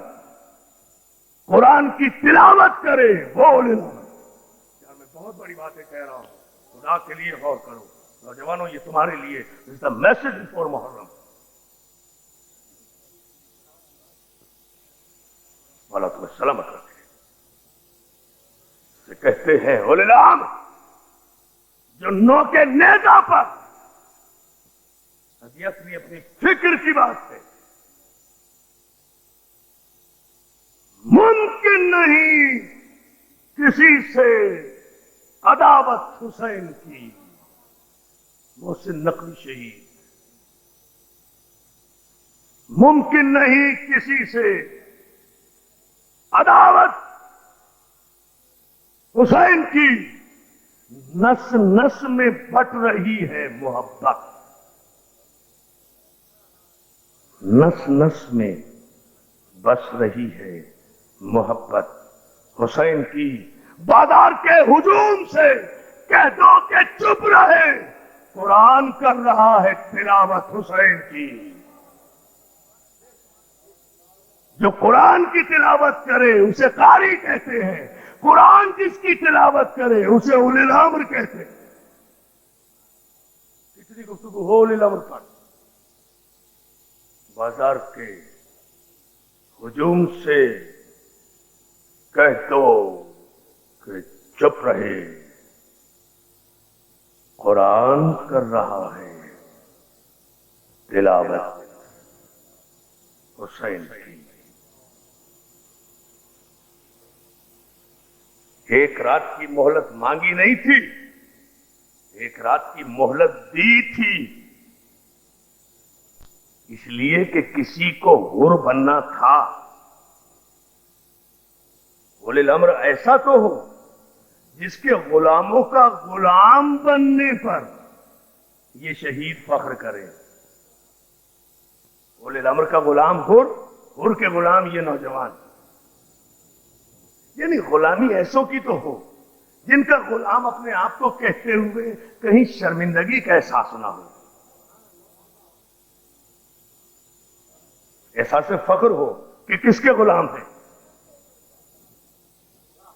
कुरान की तिलावत करे, वो उलिल अम्र। यार मैं बहुत बड़ी बातें कह रहा हूं, खुदा के लिए गौर करो नौजवानों, ये तुम्हारे लिए is the message for Muharram. वाला तुम्हें सलामत रखे। से कहते हैं उलिल अम्र, जो नो के नेता पर अपनी अपनी फिक्र की बात है, मुमकिन नहीं किसी से अदावत हुसैन की। मोहसिन नकवी शहीद, मुमकिन नहीं किसी से अदावत हुसैन की। नस नस में बट रही है मोहब्बत, नस नस में बस रही है मोहब्बत हुसैन की। बाजार के हुजूम से कह दो कि चुप रहे, कुरान कर रहा है तिलावत हुसैन की। जो कुरान की तिलावत करे उसे कारी कहते हैं, कुरान जिसकी तिलावत करे उसे उलिल अम्र कहते हैं। कितनी गुफ्तगू हो उलिल अम्र पर। बाजार के हुजूम से कह दो कि चुप रहे, कुरान कर रहा है तिलावत हुसैन की। एक रात की मोहलत मांगी नहीं थी, एक रात की मोहलत दी थी, इसलिए कि किसी को हुर बनना था। उलिल अम्र ऐसा तो हो जिसके गुलामों का गुलाम बनने पर ये शहीद फख्र करे। उलिल अम्र का गुलाम हुर के गुलाम ये नौजवान। यानी गुलामी ऐसों की तो हो जिनका गुलाम अपने आप को कहते हुए कहीं शर्मिंदगी का एहसास ना हो, एहसास फख्र हो कि किसके गुलाम थे।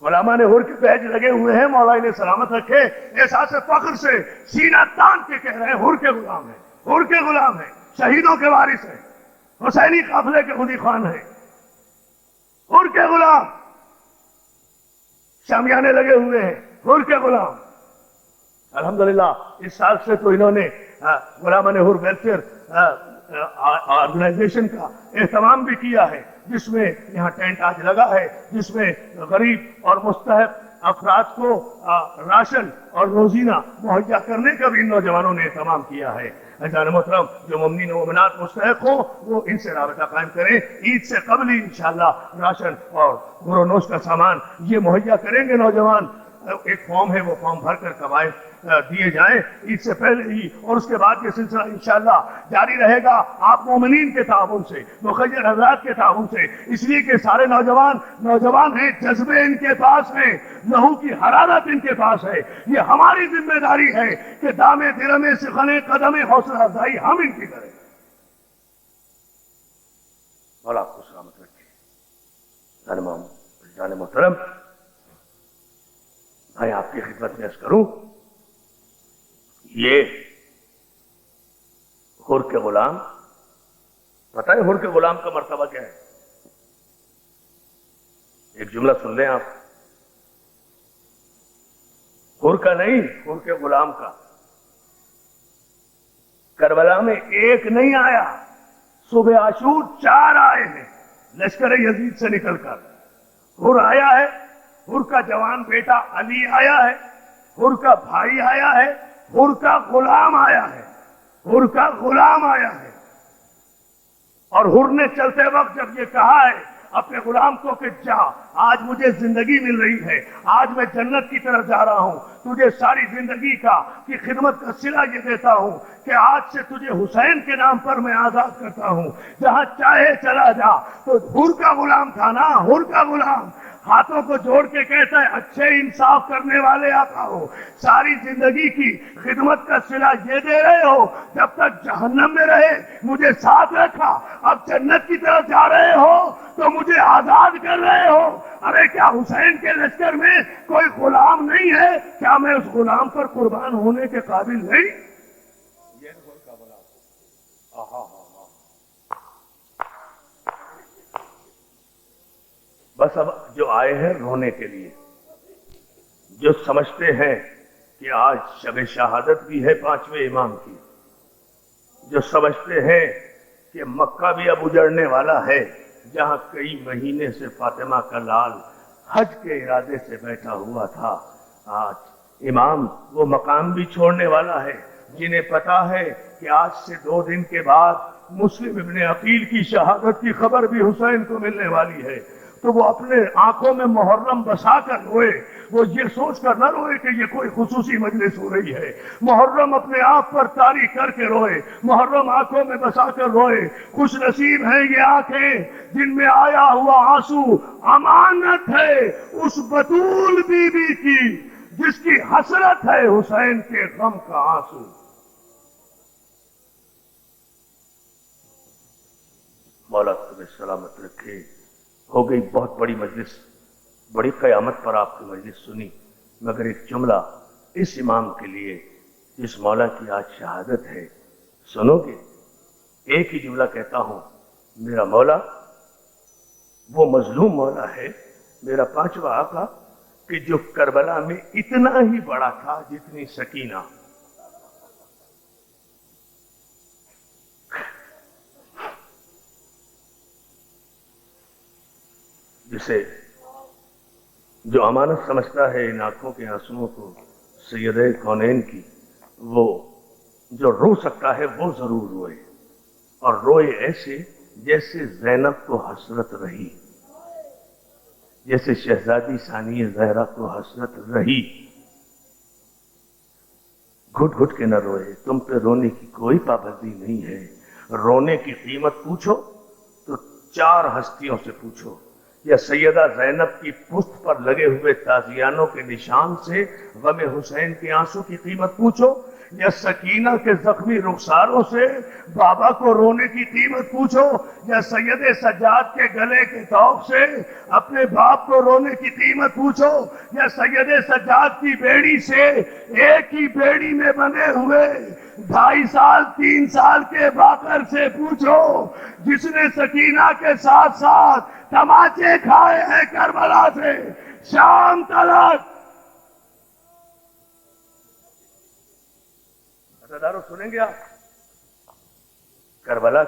गुलामा ने हुर के बैज लगे हुए हैं, मौला इन्हें सलामत रखे, एहसास फख्र से सीना तान के कह रहे हैं हुर के गुलाम है, हुर के गुलाम है, शहीदों के वारिस है, हुसैनी काफिले के खुदी खान है, हुर के गुलाम। शामियाने लगे हुए हैं, हुर के गुलाम। अल्हम्दुलिल्लाह इस साल से तो इन्होंने गुलामा ने हुर वेलफेयर ऑर्गेनाइजेशन का एहतमाम भी किया है, जिसमें यहाँ टेंट आज लगा है, जिसमें गरीब और मुस्तहक अफराद को राशन और रोजीना मुहैया करने का भी इन नौजवानों ने एहतमाम किया है। अज़ान मोहतरम, जो मुमिनीन मोमिनात मुस्तहक हो वो इनसे राबता कायम करें। ईद से कबल ही इंशाअल्लाह राशन और गुरोनोश का सामान ये मुहैया करेंगे नौजवान। एक फॉर्म है, वो फॉर्म भरकर कवायद दिए जाएं ईद से पहले ही, और उसके बाद ये सिलसिला इंशाअल्लाह जारी रहेगा आप मोमिनीन के ताउन से, मुखय्यर हज़रात के ताउन से। इसलिए कि सारे नौजवान हैं, जज्बे इनके पास हैं, लहू की हरारत इनके पास है। ये हमारी जिम्मेदारी है कि दामे दिरमे सिखने कदमे हौसला अफजाई हम इनकी करें। और आपको सलामत रखे। जान मोहतरम, मैं आपकी खिदमत में अर्ज करूं, ये हुर के गुलाम, पता है हुर के गुलाम का मर्तबा क्या है? एक जुमला सुन लें आप, हुर का नहीं, हुर के गुलाम का। करबला में एक नहीं आया, सुबह आशूर 4 आए हैं लश्कर यजीद से निकलकर। हुर आया है, हुर का जवान बेटा अली आया है, हुर का भाई आया है, हुर का गुलाम आया है, हुर का गुलाम आया है। और हुर ने चलते वक्त जब ये कहा है अपने गुलाम को कि जा, आज मुझे जिंदगी मिल रही है, आज मैं जन्नत की तरफ जा रहा हूं, तुझे सारी जिंदगी की खिदमत का सिला ये देता हूं कि आज से तुझे हुसैन के नाम पर मैं आजाद करता हूं, जहां चाहे चला जा। तो हुर का गुलाम था ना, हुर का गुलाम हाथों को जोड़ के कहता है, अच्छे इंसाफ करने वाले आका हो, सारी जिंदगी की खिदमत का सिला ये दे रहे हो, जब तक जहन्नम में रहे मुझे साथ रखा, अब जन्नत की तरफ जा रहे हो तो मुझे आजाद कर रहे हो। अरे क्या हुसैन के लश्कर में कोई गुलाम नहीं है? क्या मैं उस गुलाम पर कुर्बान होने के काबिल नहीं? ये का गुलाम, बस अब जो आए हैं रोने के लिए, जो समझते हैं कि आज शब शहादत भी है 5वें इमाम की, जो समझते हैं कि मक्का भी अब उजड़ने वाला है, जहां कई महीने से फातिमा का लाल हज के इरादे से बैठा हुआ था, आज इमाम वो मकाम भी छोड़ने वाला है, जिन्हें पता है कि आज से 2 दिन के बाद मुस्लिम इब्ने अकील की शहादत की खबर भी हुसैन को मिलने वाली है। तो वो अपने आंखों में मुहर्रम बसा कर रोए, वो ये सोच कर न रोए कि ये कोई खुसूसी मजलिस हो रही है। मुहर्रम अपने आप पर तारी करके रोए, मुहर्रम आंखों में बसा कर रोए। खुश नसीब है ये आंखें जिनमें आया हुआ आंसू अमानत है उस बतूल बीबी की, जिसकी हसरत है हुसैन के गम का आंसू। मौला तुम्हें सलामत रखे। हो गई बहुत बड़ी मजलिस, बड़ी कयामत पर आपकी मजलिस सुनी, मगर एक जुमला इस इमाम के लिए जिस मौला की आज शहादत है सुनोगे? एक ही जुमला कहता हूं, मेरा मौला वो मजलूम मौला है, मेरा 5वां आका, कि जो करबला में इतना ही बड़ा था जितनी सकीना। जिसे जो अमानत समझता है इन आंखों के आंसुओं को सैयदे कौनैन की, वो जो रो सकता है वो जरूर रोए, और रोए ऐसे जैसे ज़ैनब को हसरत रही, जैसे शहजादी सानिया ज़हरा को हसरत रही। घुट घुट के न रोए, तुम पे रोने की कोई पाबंदी नहीं है। रोने की कीमत पूछो तो 4 हस्तियों से पूछो, या सैयदा ज़ैनब की पुश्त पर लगे हुए ताजियानों के निशान से गम हुसैन के आंसू की कीमत पूछो, या सकीना के जख्मी रुखसारों से बाबा को रोने की कीमत पूछो, या सैयदे सज्जाद के गले के तौक से अपने बाप को रोने की कीमत पूछो, या सैयदे सज्जाद की बेड़ी से एक ही बेड़ी में बने हुए 2.5 साल 3 साल के बाकर से पूछो, जिसने सकीना के साथ साथ तमाचे खाए हैं करबला से शाम तलक। अदादारों सुनेंगे आप? करबला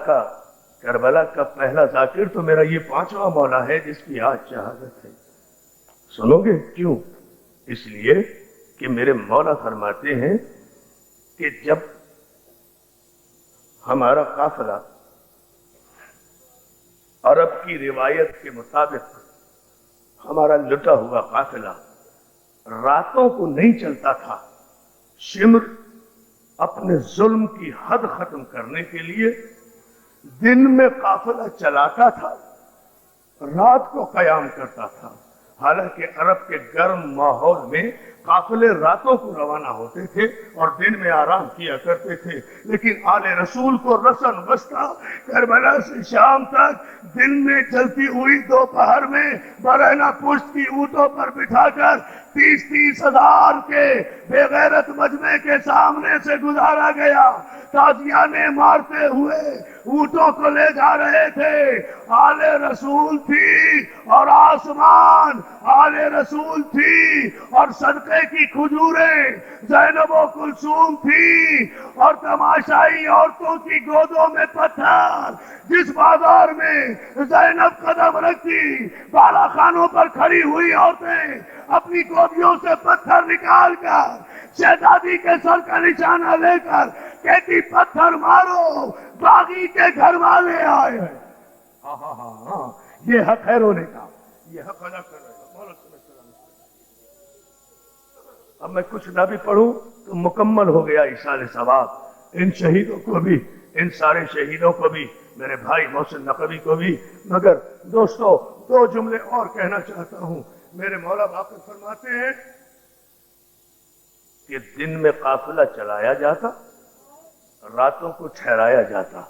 का पहला जाकिर तो मेरा ये 5वां मौला है जिसकी आज शहादत है। सुनोगे क्यों? इसलिए कि मेरे मौला फरमाते हैं कि जब हमारा काफिला अरब की रिवायत के मुताबिक हमारा लुटा हुआ काफिला रातों को नहीं चलता था, शिम्र अपने जुल्म की हद खत्म करने के लिए दिन में काफिला चलाता था, रात को कयाम करता था। हालांकि अरब के गर्म माहौल में काफिले रातों को रवाना होते थे और दिन में आराम किया करते थे, लेकिन आले रसूल को रसन बस्ता करबला से शाम तक दिन में चलती हुई दोपहर में बरहना पुष्ट की ऊंटों पर बिठाकर 30-30 हजार के बेगैरत मजमे के सामने से गुजारा गया। ताजियाने मारते हुए ऊंटों को ले जा रहे थे। आले रसूल थी और आसमान, आले रसूल थी और सदके की खजूरें ज़ैनब व कुलसूम थी और तमाशाई औरतों की गोदों में पत्थर। जिस बाजार में ज़ैनब कदम रखती, बाला खानों पर खड़ी हुई औरतें अपनी गोदियों से पत्थर निकाल कर शहजादी के सर का निशाना लेकर कहती पत्थर मारो, बागी के घर वाले आए हैं। ये हक है रोने का, ये हक अदा कर रहे हैं। अब मैं कुछ ना भी पढ़ूं तो मुकम्मल हो गया इशारे सवाब। इन शहीदों को भी, इन सारे शहीदों को भी, मेरे भाई मोहसिन नकवी को भी। मगर दोस्तों, दो जुमले और कहना चाहता हूं। मेरे मौला बाकर फरमाते हैं कि दिन में काफिला चलाया जाता, रातों को ठहराया जाता।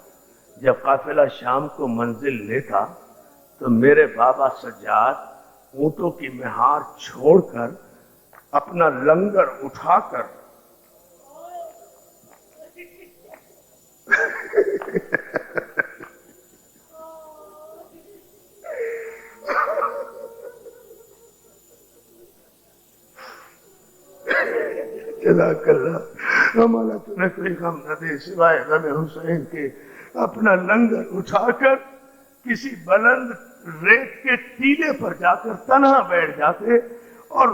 जब काफिला शाम को मंजिल लेता तो मेरे बाबा सज्जाद ऊंटों की मेहार छोड़कर अपना लंगर उठाकर हमारा तुम्हें कोई गम न दे सिवाय गम हुसैन के। अपना लंगर उठाकर किसी बुलंद रेत के टीले पर जाकर तन्हा बैठ जाते और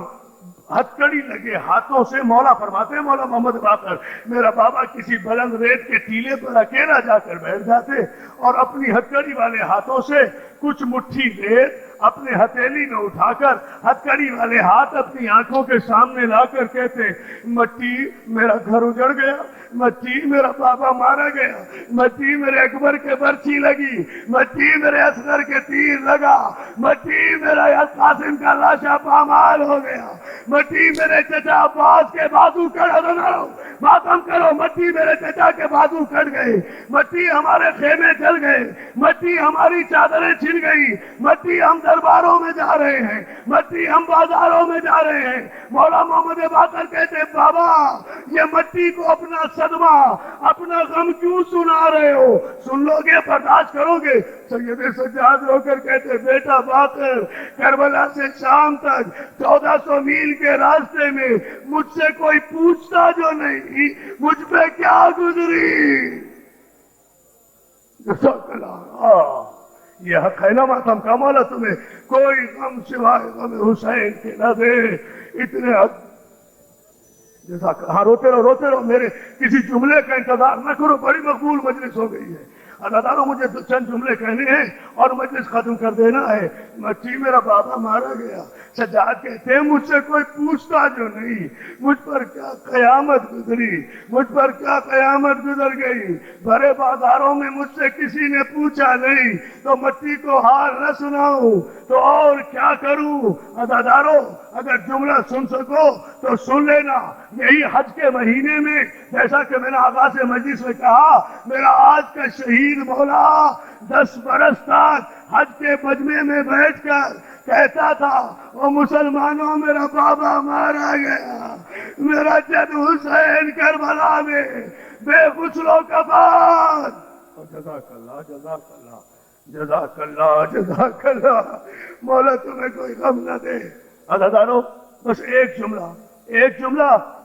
हथकड़ी लगे हाथों से, मौला फरमाते हैं मौला मोहम्मद बाकर, मेरा बाबा किसी बुलंद रेत के टीले पर अकेला जाकर बैठ जाते और अपनी हथकड़ी वाले हाथों से कुछ मुट्ठी रेत अपने हथेली में उठाकर हथकड़ी वाले हाथ अपनी आंखों के सामने लाकर कहते, मट्टी मेरा घर उजड़ गया, मट्टी मेरा बाबा मारा गया, मट्टी मेरे अकबर के बर्छी लगी, मट्टी मेरे असगर के तीर लगा, मट्टी मेरा कासिम का लाशा पामाल हो गया, मट्टी मेरे चचा अब्बास के बाजू मातम करो, मट्टी मेरे चचा के बाजू कट गए, मट्टी हमारे खेमे जल गए, मट्टी हमारी चादरें छिन गई, मट्टी हम दरबारों में जा रहे हैं, मट्टी हम बाजारों में जा रहे हैं। मौला मोहम्मद बाकर कहते, बाबा ये मट्टी को अपना सदमा, अपना गम क्यों सुना रहे हो? सुन लोगे, बर्दाश्त करोगे? सैयद सज्जाद रोकर कहते, बेटा बाकर, करबला से शाम तक 1400 मील के रास्ते में मुझसे कोई पूछता जो नहीं, मुझ पे क्या गुजरी। ये हक है ना मातम का मौला तुम्हें कोई गम सिवाय गम हुसैन के न दे। इतने जैसा हाँ, रोते रहो मेरे किसी जुमले का इंतजार न करो, बड़ी मकबूल मजलिस हो गई है। अदादारों मुझे चंद जुमले कहने हैं और मजलिस खत्म कर देना है। मट्टी मेरा बाबा मारा गया, सज्जाद कहते हैं मुझसे कोई पूछता जो नहीं, मुझ पर क्या कयामत गुजरी, मुझ पर क्या कयामत गुजर गई। भरे बाजारों में मुझसे किसी ने पूछा नहीं, तो मट्टी को हाल न सुनाऊं तो और क्या करूं। अदादारों अगर जुमला सुन सको तो सुन लेना। यही हज के महीने में, जैसा कि मैंने आगाज़ मजलिस में कहा, मेरा आज का शहीद मौला 10 बरस तक हज के मजमे में बैठकर कहता था, ओ मुसलमानों मेरा बाबा मारा गया, मेरा जद हुसैन करबला में बेगुसलो कफन। जज़ाकल्लाह जज़ाकल्लाह जज़ाकल्लाह जज़ाकल्लाह। मौला तुम्हें कोई गम न दे। अदादारों बस एक जुमला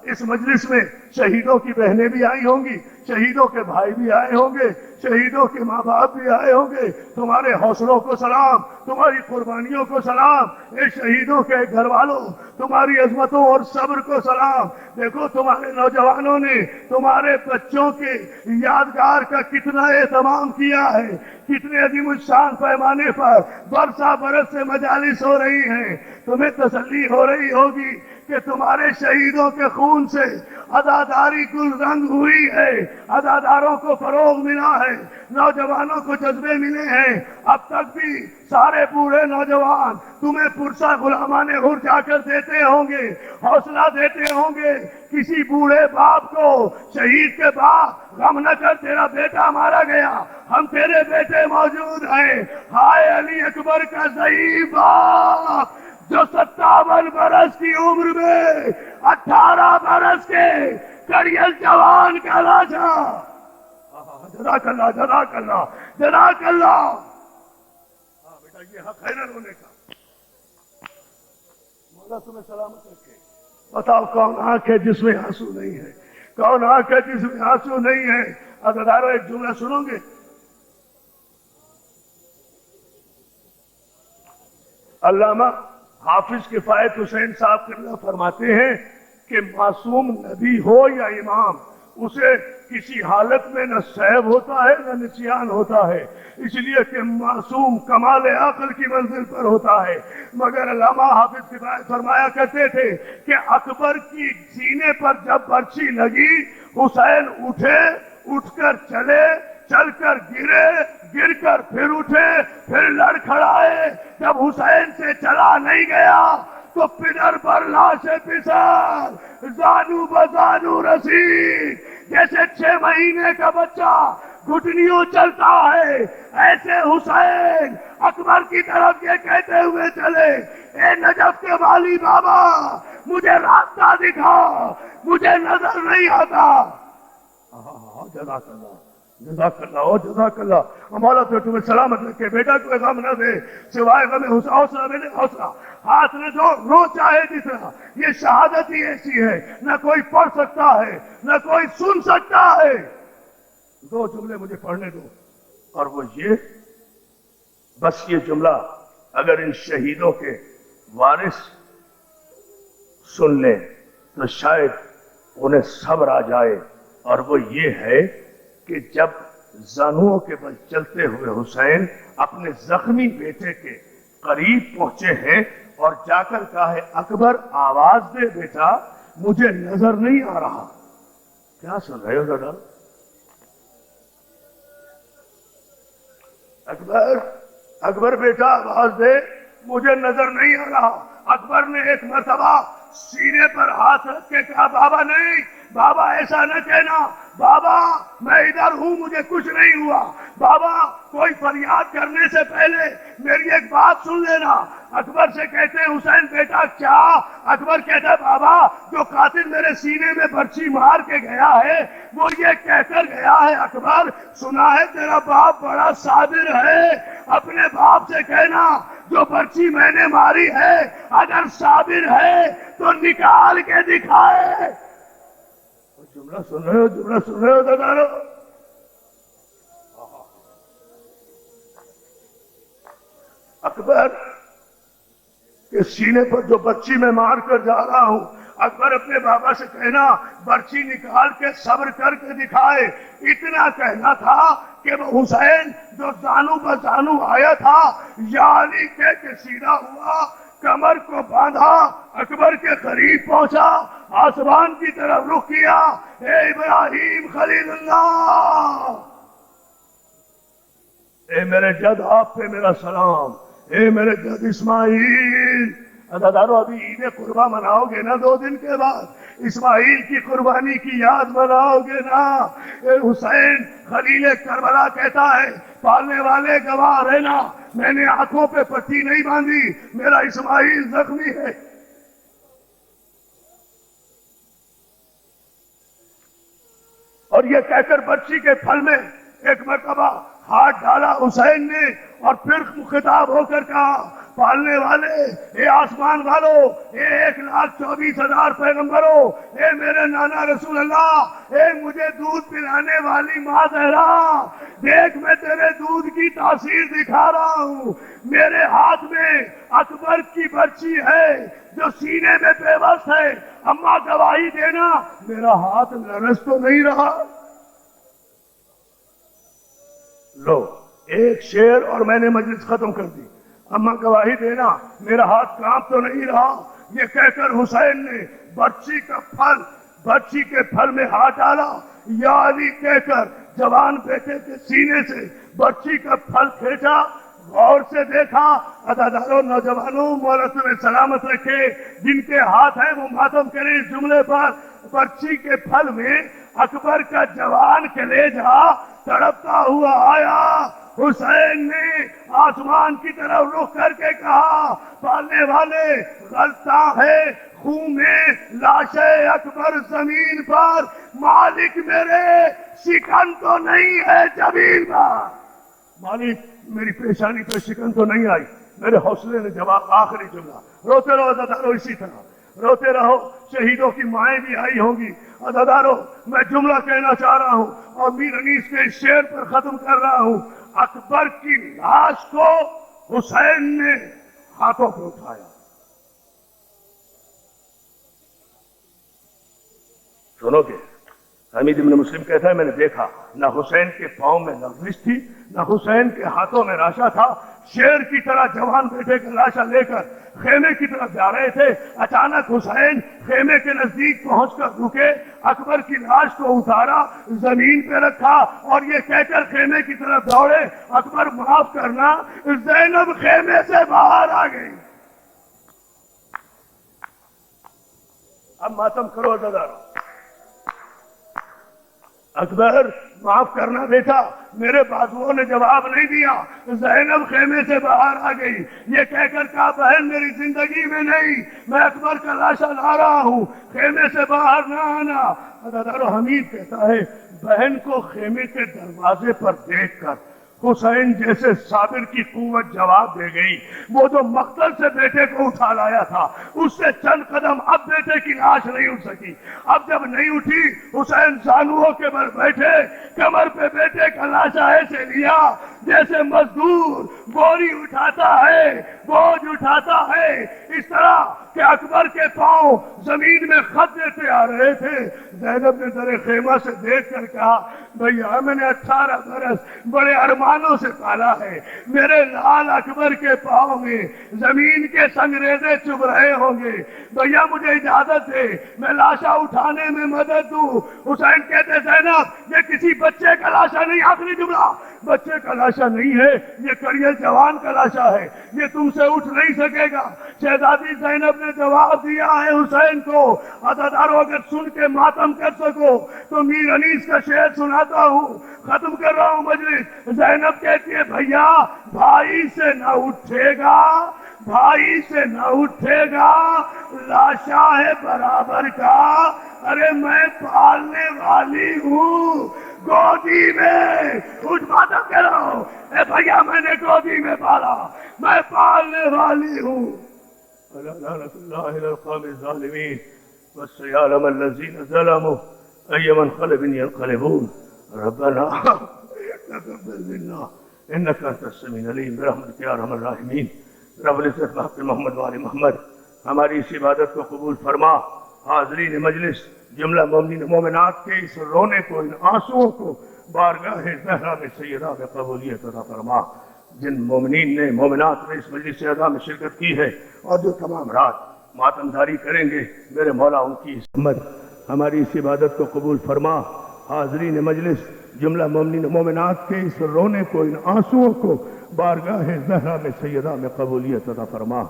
इस मजलिस में शहीदों की बहनें भी आई होंगी, शहीदों के भाई भी आए होंगे, शहीदों के माँ बाप भी आए होंगे। तुम्हारे हौसलों को सलाम, तुम्हारी कुर्बानियों को सलाम। ए शहीदों के घर वालों, तुम्हारी अजमतों और सब्र को सलाम। देखो तुम्हारे नौजवानों ने तुम्हारे बच्चों के यादगार का कितना एहतमाम किया है, कितने अजीम शान पैमाने पर बरसा बरस से मजालिस हो रही हैं। तुम्हें तसल्ली हो रही होगी کہ تمہارے شہیدوں کے خون سے عزاداری گل رنگ ہوئی ہے، عزاداروں کو فروغ ملا ہے، نوجوانوں کو جذبے ملے ہیں۔ اب تک بھی سارے بوڑھے نوجوان تمہیں پرسہ غلامان حر جا کر دیتے ہوں گے، حوصلہ دیتے ہوں گے۔ کسی بوڑھے باپ کو شہید کے بعد غم نہ کر، تیرا بیٹا مارا گیا، ہم تیرے بیٹے موجود ہیں۔ ہائے علی اکبر کا ضعیف باپ جو 57 برس کی عمر میں 18 برس کے کڑیل جوان کا لاجا۔ جزاک اللہ، جزاک اللہ، جزاک اللہ۔ ہاں بیٹا، یہ حق ہے نہ رونے کا۔ مولا تمہیں سلامت رکھے۔ بتاؤ کون آنکھ ہے جس میں آنسو نہیں ہے؟ کون آنکھ ہے جس میں آنسو نہیں ہے؟ عزادارو ایک جملہ سنو گے؟ علامہ حافظ کفایت حسین صاحب قبلہ فرماتے ہیں کہ معصوم نبی ہو یا امام، اسے کسی حالت میں نہ سہو ہوتا ہے نہ نسیان ہوتا ہے، اس لیے کہ معصوم کمال عقل کی منزل پر ہوتا ہے۔ مگر علامہ حافظ کفایت فرمایا کرتے تھے کہ اکبر کی سینے پر جب برچھی لگی، حسین اٹھے، اٹھ کر چلے، چل کر گرے، گر کر پھر اٹھے، پھر لڑ کھڑائے۔ جب حسین سے چلا نہیں گیا تو پدر پر لاش پسر، زانو بزانو رسید، جیسے 6 مہینے کا بچہ گھٹنیوں چلتا ہے، ایسے حسین اکبر کی طرف یہ کہتے ہوئے چلے، اے نجف کے والی بابا، مجھے راستہ دکھا، مجھے نظر نہیں آتا۔ جزاک اللہ، جزاک اللہ، جزاک اللہ۔ مولا تو تمہیں سلامت رکھے، بیٹا کوئی غم نہ دے سوائے غم حوصلہ میرے حوصلہ، ہاتھ نہ جو رو چاہے جتنا۔ یہ شہادت ہی ایسی ہے، نہ کوئی پڑھ سکتا ہے نہ کوئی سن سکتا ہے۔ 2 جملے مجھے پڑھنے دو، اور وہ یہ، بس یہ جملہ اگر ان شہیدوں کے وارث سن لیں تو شاید انہیں صبر آ جائے، اور وہ یہ ہے کہ جب زانوؤں کے بل چلتے ہوئے حسین اپنے زخمی بیٹے کے قریب پہنچے ہیں اور جا کر کہا ہے اکبر آواز دے بیٹا، مجھے نظر نہیں آ رہا۔ کیا سن رہے ہو دادا؟ اکبر، اکبر بیٹا آواز دے، مجھے نظر نہیں آ رہا۔ اکبر نے ایک مرتبہ سینے پر ہاتھ رکھ کے کہا بابا نہیں، بابا ایسا نہ کہنا، بابا میں ادھر ہوں، مجھے کچھ نہیں ہوا، بابا کوئی فریاد کرنے سے پہلے میری ایک بات سن لینا۔ اکبر سے کہتے ہیں حسین بیٹا کیا؟ اکبر کہتا ہے بابا جو قاتل میرے سینے میں برچھی مار کے گیا ہے وہ یہ کہہ کر گیا ہے اکبر سنا ہے تیرا باپ بڑا صابر ہے، اپنے باپ سے کہنا جو برچھی میں نے ماری ہے اگر صابر ہے تو نکال کے دکھائے۔ جملہ سن رہے ہو، جملہ سن رہے ہو دادارو؟ اکبر کے سینے پر جو برچھی میں مار کر جا رہا ہوں، اکبر اپنے بابا سے کہنا برچھی نکال کے صبر کر کے دکھائے۔ اتنا کہنا تھا کہ وہ حسین جو زانو بزانو آیا تھا یعنی کہ سیدھا ہوا، کمر کو باندھا، اکبر کے قریب پہنچا، آسمان کی طرف رخ کیا، اے ابراہیم خلیل اللہ، اے میرے جد آپ پہ میرا سلام، اے میرے جد اسماعیل۔ عزادارو ابھی عید قربہ مناؤ گے نا 2 دن کے بعد، اسماعیل کی قربانی کی یاد مناؤ گے نا؟ اے حسین خلیل کربلا کہتا ہے پالنے والے گواہ رہنا، میں نے آنکھوں پہ پٹی نہیں باندھی، میرا اسماعیل زخمی ہے۔ اور یہ کہہ کر برچھی کے پھل میں ایک مرتبہ ہاتھ ڈالا حسین نے اور پھر خطاب ہو کر کہا پالنے والے، اے آسمان والو، اے 1,24,000 پیغمبروں، اے میرے نانا رسول اللہ، اے مجھے دودھ پلانے والی ماں زہرا، دیکھ میں تیرے دودھ کی تاثیر دکھا رہا ہوں، میرے ہاتھ میں اکبر کی برچھی ہے جو سینے میں بے بس ہے، اماں گواہی دینا میرا ہاتھ لرز تو نہیں رہا۔ لو ایک شعر اور میں نے مجلس ختم کر دی، اماں گواہی دینا میرا ہاتھ کانپ تو نہیں رہا، ये कहकर हुसैन ने बच्ची के फल में हाथ डाला, या अली कहकर जवान बेटे के सीने से बच्ची का फल खींचा। गौर से देखा, अदादारों, नौजवानों, मौला तुम्हें सलामत रखे, जिनके हाथ है वो मातम करे इस जुमले पर। बच्ची के फल में अकबर का जवान कलेजा तड़पता हुआ आया। हुसैन ने आसमान की तरफ रुख करके कहा, पालने वाले गलता है खून में लाशे अकबर जमीन पर, मालिक मेरे शिकन तो नहीं है जमीन पर। मालिक मेरी पेशानी पर शिकन तो नहीं आई। मेरे हौसले ने जवाब, आखिरी जुमला, रोते रहो अदादारों, इसी तरह रोते रहो। शहीदों की माएं भी आई होंगी। अदादारों, मैं जुमला कहना चाह रहा हूं और मीर अनीस के शेर पर खत्म कर रहा हूं। अकबर की लाश को हुसैन ने हाथों पर उठाया। सुनोगे? हमीद इब्न मुस्लिम कहता है, मैंने देखा ना हुसैन के पांव में लग़्ज़िश थी, ना हुसैन के हाथों में राशा था। शेर की तरह जवान बेटे का लाशा लेकर खेमे की तरफ जा रहे थे। अचानक हुसैन खेमे के नजदीक पहुंचकर रुके, अकबर की लाश को उतारा, जमीन पे रखा और ये कहकर खेमे की तरफ दौड़े, अकबर माफ करना, ज़ैनब खेमे से बाहर आ गई। अब मातम करो अज़ादारों। अकबर माफ करना बेटा, मेरे बाजुओं ने जवाब नहीं दिया। ज़ैनब खेमे से बाहर आ गई, ये कहकर कहा, बहन मेरी जिंदगी में नहीं, मैं अकबर का लाशा ला रहा हूं, खेमे से बाहर ना आना। अदादारो, हमीद कहता है, बहन को खेमे के दरवाजे पर देखकर हुसैन जैसे साबिर की कुव्वत जवाब दे गई। वो जो मक्तल से बेटे को उठा लाया था, उससे चंद कदम अब बेटे की लाश नहीं उठ सकी। अब जब नहीं उठी, हुसैन जानुओं के बल बैठे, कमर पे बेटे का लाशा ऐसे लिया जैसे मजदूर बोरी उठाता है, बोझ उठाता है। इस तरह कि अकबर के पांव जमीन में खत देते आ रहे थे। ज़ैनब ने दरे खेमा से देख कर कहा, भैया मैंने 18 बरस बड़े अरमानों से पाला है, मेरे लाल अकबर के पांव में जमीन के संगरेजे चुभ रहे होंगे, भैया मुझे इजाजत दे, मैं लाशा उठाने में मदद दूं। हुसैन कहते, ज़ैनब ये किसी बच्चे का लाशा नहीं, आखिरी जुमला, बच्चे का लाशा नहीं है, ये करियल जवान का लाशा है, ये तुमसे उठ नहीं सकेगा। शहजादी ज़ैनब ने जवाब दिया है हुसैन को। अदादारों, अगर सुन के मातम कर सको तो मीर अनीस का शेर सुनाता हूँ, खत्म कर रहा हूँ मजलिस। ज़ैनब कहती है, भैया भाई से न उठेगा, भाई से न उठेगा, लाशा है बराबर का, अरे मैं पालने वाली हूँ गोदी में। उठ मातम कर रहा हूँ, ए भैया मैंने गोदी में पाला, मैं पालने वाली हूँ। रब्बना तक़ब्बल मिन्ना इन्नका अंतस समीउल अलीम बिरहमतिका या अरहमर राहिमीन। रब्बुल इज़्ज़त बहक़्क़ि मोहम्मद व आलि मोहम्मद, हमारी इस इबादत को कबूल फरमा। हाज़रीन मजलिस, जुमला मोमिनीन मोमिनात के इस रोने को, इन आंसुओं को बारगाह ज़हरा में सैयदा में कबूलियत अता फरमा। जिन मोमिनीन ने, मोमिनात ने इस मजलिस अज़ा में शिरकत की है और जो तमाम रात मातमदारी करेंगे, मेरे मौला उनकी हिम्मत हमारी इस इबादत को कबूल फरमा। हाज़रीन मजलिस, जुमला मोमिनीन मोमिनात के इस रोने को, इन आंसुओं को बारगाह ज़हरा में सैयदा में कबूलियत अता फरमा।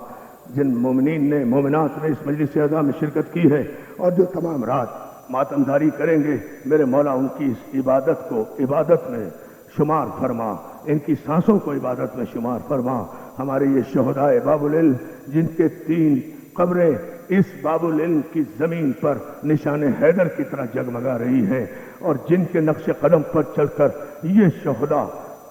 जिन मोमिनीन ने, मोमिनात ने इस मजलिस अज़ा में शिरकत की है और जो तमाम रात मातमदारी करेंगे, मेरे मौला उनकी इस इबादत को इबादत में शुमार फरमा, इनकी सांसों को इबादत में शुमार फरमा। हमारे ये शहदाए बाबुल इल्म, जिनके 3 कब्रें इस बाबुल इल्म की ज़मीन पर निशान हैदर की तरह जगमगा रही है और जिनके नक्श कदम पर चलकर ये शहदा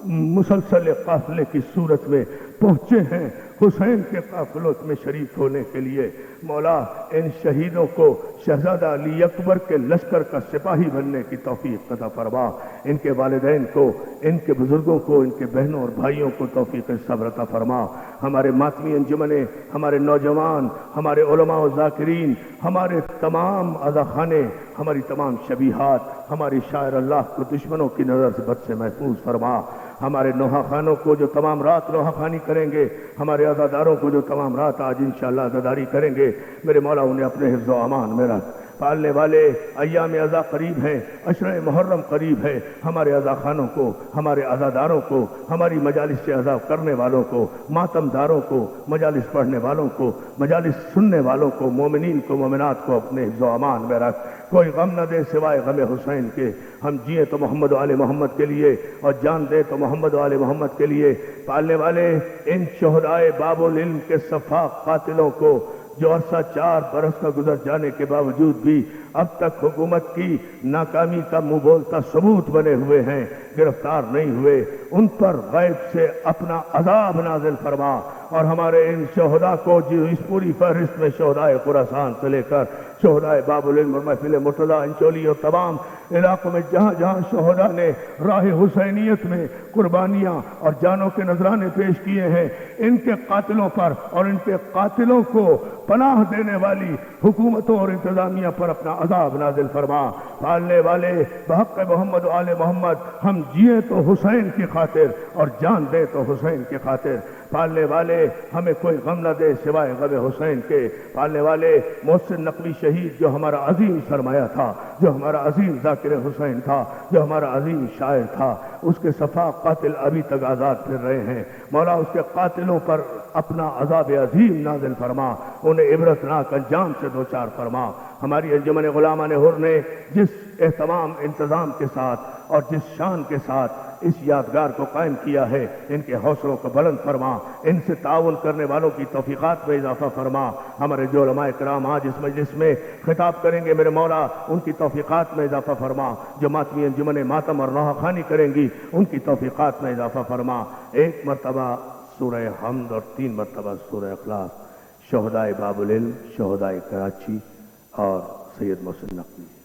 मुसलसल काफिले की सूरत में पहुँचे हैं हुसैन के काफिलों में शरीक होने के लिए। मौला इन शहीदों को शहजादा अली अकबर के लश्कर का सिपाही बनने की तौफीक अता फरमा। इनके वालिदैन को, इनके बुजुर्गों को, इनके बहनों और भाइयों को तौफीक सब्र अता फरमा। हमारे मातमी अंजुमने, हमारे नौजवान, हमारे उलमा और ज़ाकिरीन, हमारे तमाम अज़ाखाने, हमारी तमाम शबीहात, हमारी शायर अल्लाह को दुश्मनों की नज़र से बद से महफूज फरमा। ہمارے نوحہ خانوں کو جو تمام رات نوحہ خانی کریں گے، ہمارے عزاداروں کو جو تمام رات آج انشاءاللہ عزاداری کریں گے، میرے مولا انہیں اپنے حفظ و امان میں رکھ۔ پالنے والے ایام عزا قریب ہیں، عشرہ محرم قریب ہے، ہمارے عزا خانوں کو، ہمارے عزاداروں کو، ہماری مجالس سے عزا کرنے والوں کو، ماتم داروں کو، مجالس پڑھنے والوں کو، مجالس سننے والوں کو، مومنین کو، مومنات کو اپنے حفظ و امان میں رکھ۔ کوئی غم نہ دے سوائے غم حسین کے۔ ہم جئیں تو محمد و آل محمد کے لیے اور جان دیں تو محمد و آل محمد کے لیے۔ پالنے والے ان شہدائے باب العلم کے سفاق قاتلوں کو جو عرصہ 4 برس کا گزر جانے کے باوجود بھی اب تک حکومت کی ناکامی کا منہ بولتا ثبوت بنے ہوئے ہیں، گرفتار نہیں ہوئے، ان پر غیب سے اپنا عذاب نازل فرما، اور ہمارے ان شہداء کو جو اس پوری فہرست میں شہدائے خراسان سے لے کر شہدائے باب العلم اور محفل مرتضی انچولی اور تمام علاقوں میں جہاں جہاں شہداء نے راہ حسینیت میں قربانیاں اور جانوں کے نذرانے پیش کیے ہیں، ان کے قاتلوں پر اور ان کے قاتلوں کو پناہ دینے والی حکومتوں اور انتظامیہ پر اپنا عذاب نازل فرما۔ پالنے والے بحق محمد و آل محمد ہم جئیں تو حسین کی خاطر اور جان دیں تو حسین کی خاطر۔ پالنے والے ہمیں کوئی غم نہ دے سوائے غم حسین کے۔ پالنے والے محسن نقوی شہید جو ہمارا عظیم سرمایہ تھا، جو ہمارا عظیم ذاکر حسین تھا، جو ہمارا عظیم شاعر تھا، اس کے سفاق قاتل ابھی تک آزاد پھر رہے ہیں۔ مولا اس کے قاتلوں پر اپنا عذاب عظیم نازل فرما، انہیں عبرتناک انجام سے دوچار فرما۔ ہماری انجمن غلامان حر نے جس اہتمام انتظام کے ساتھ اور جس شان کے ساتھ اس یادگار کو قائم کیا ہے، ان کے حوصلوں کو بلند فرما، ان سے تعاون کرنے والوں کی توفیقات میں اضافہ فرما۔ ہمارے جو علماء کرام آج اس مجلس میں خطاب کریں گے میرے مولا، ان کی توفیقات میں اضافہ فرما۔ جو ماتمی انجمن ماتم اور نوحہ خوانی کریں گی، ان کی توفیقات میں اضافہ فرما۔ 1 مرتبہ سورہ حمد اور 3 مرتبہ سورہ اخلاص، شہدائے باب العلم، شہدائے کراچی اور سید محسن نقوی۔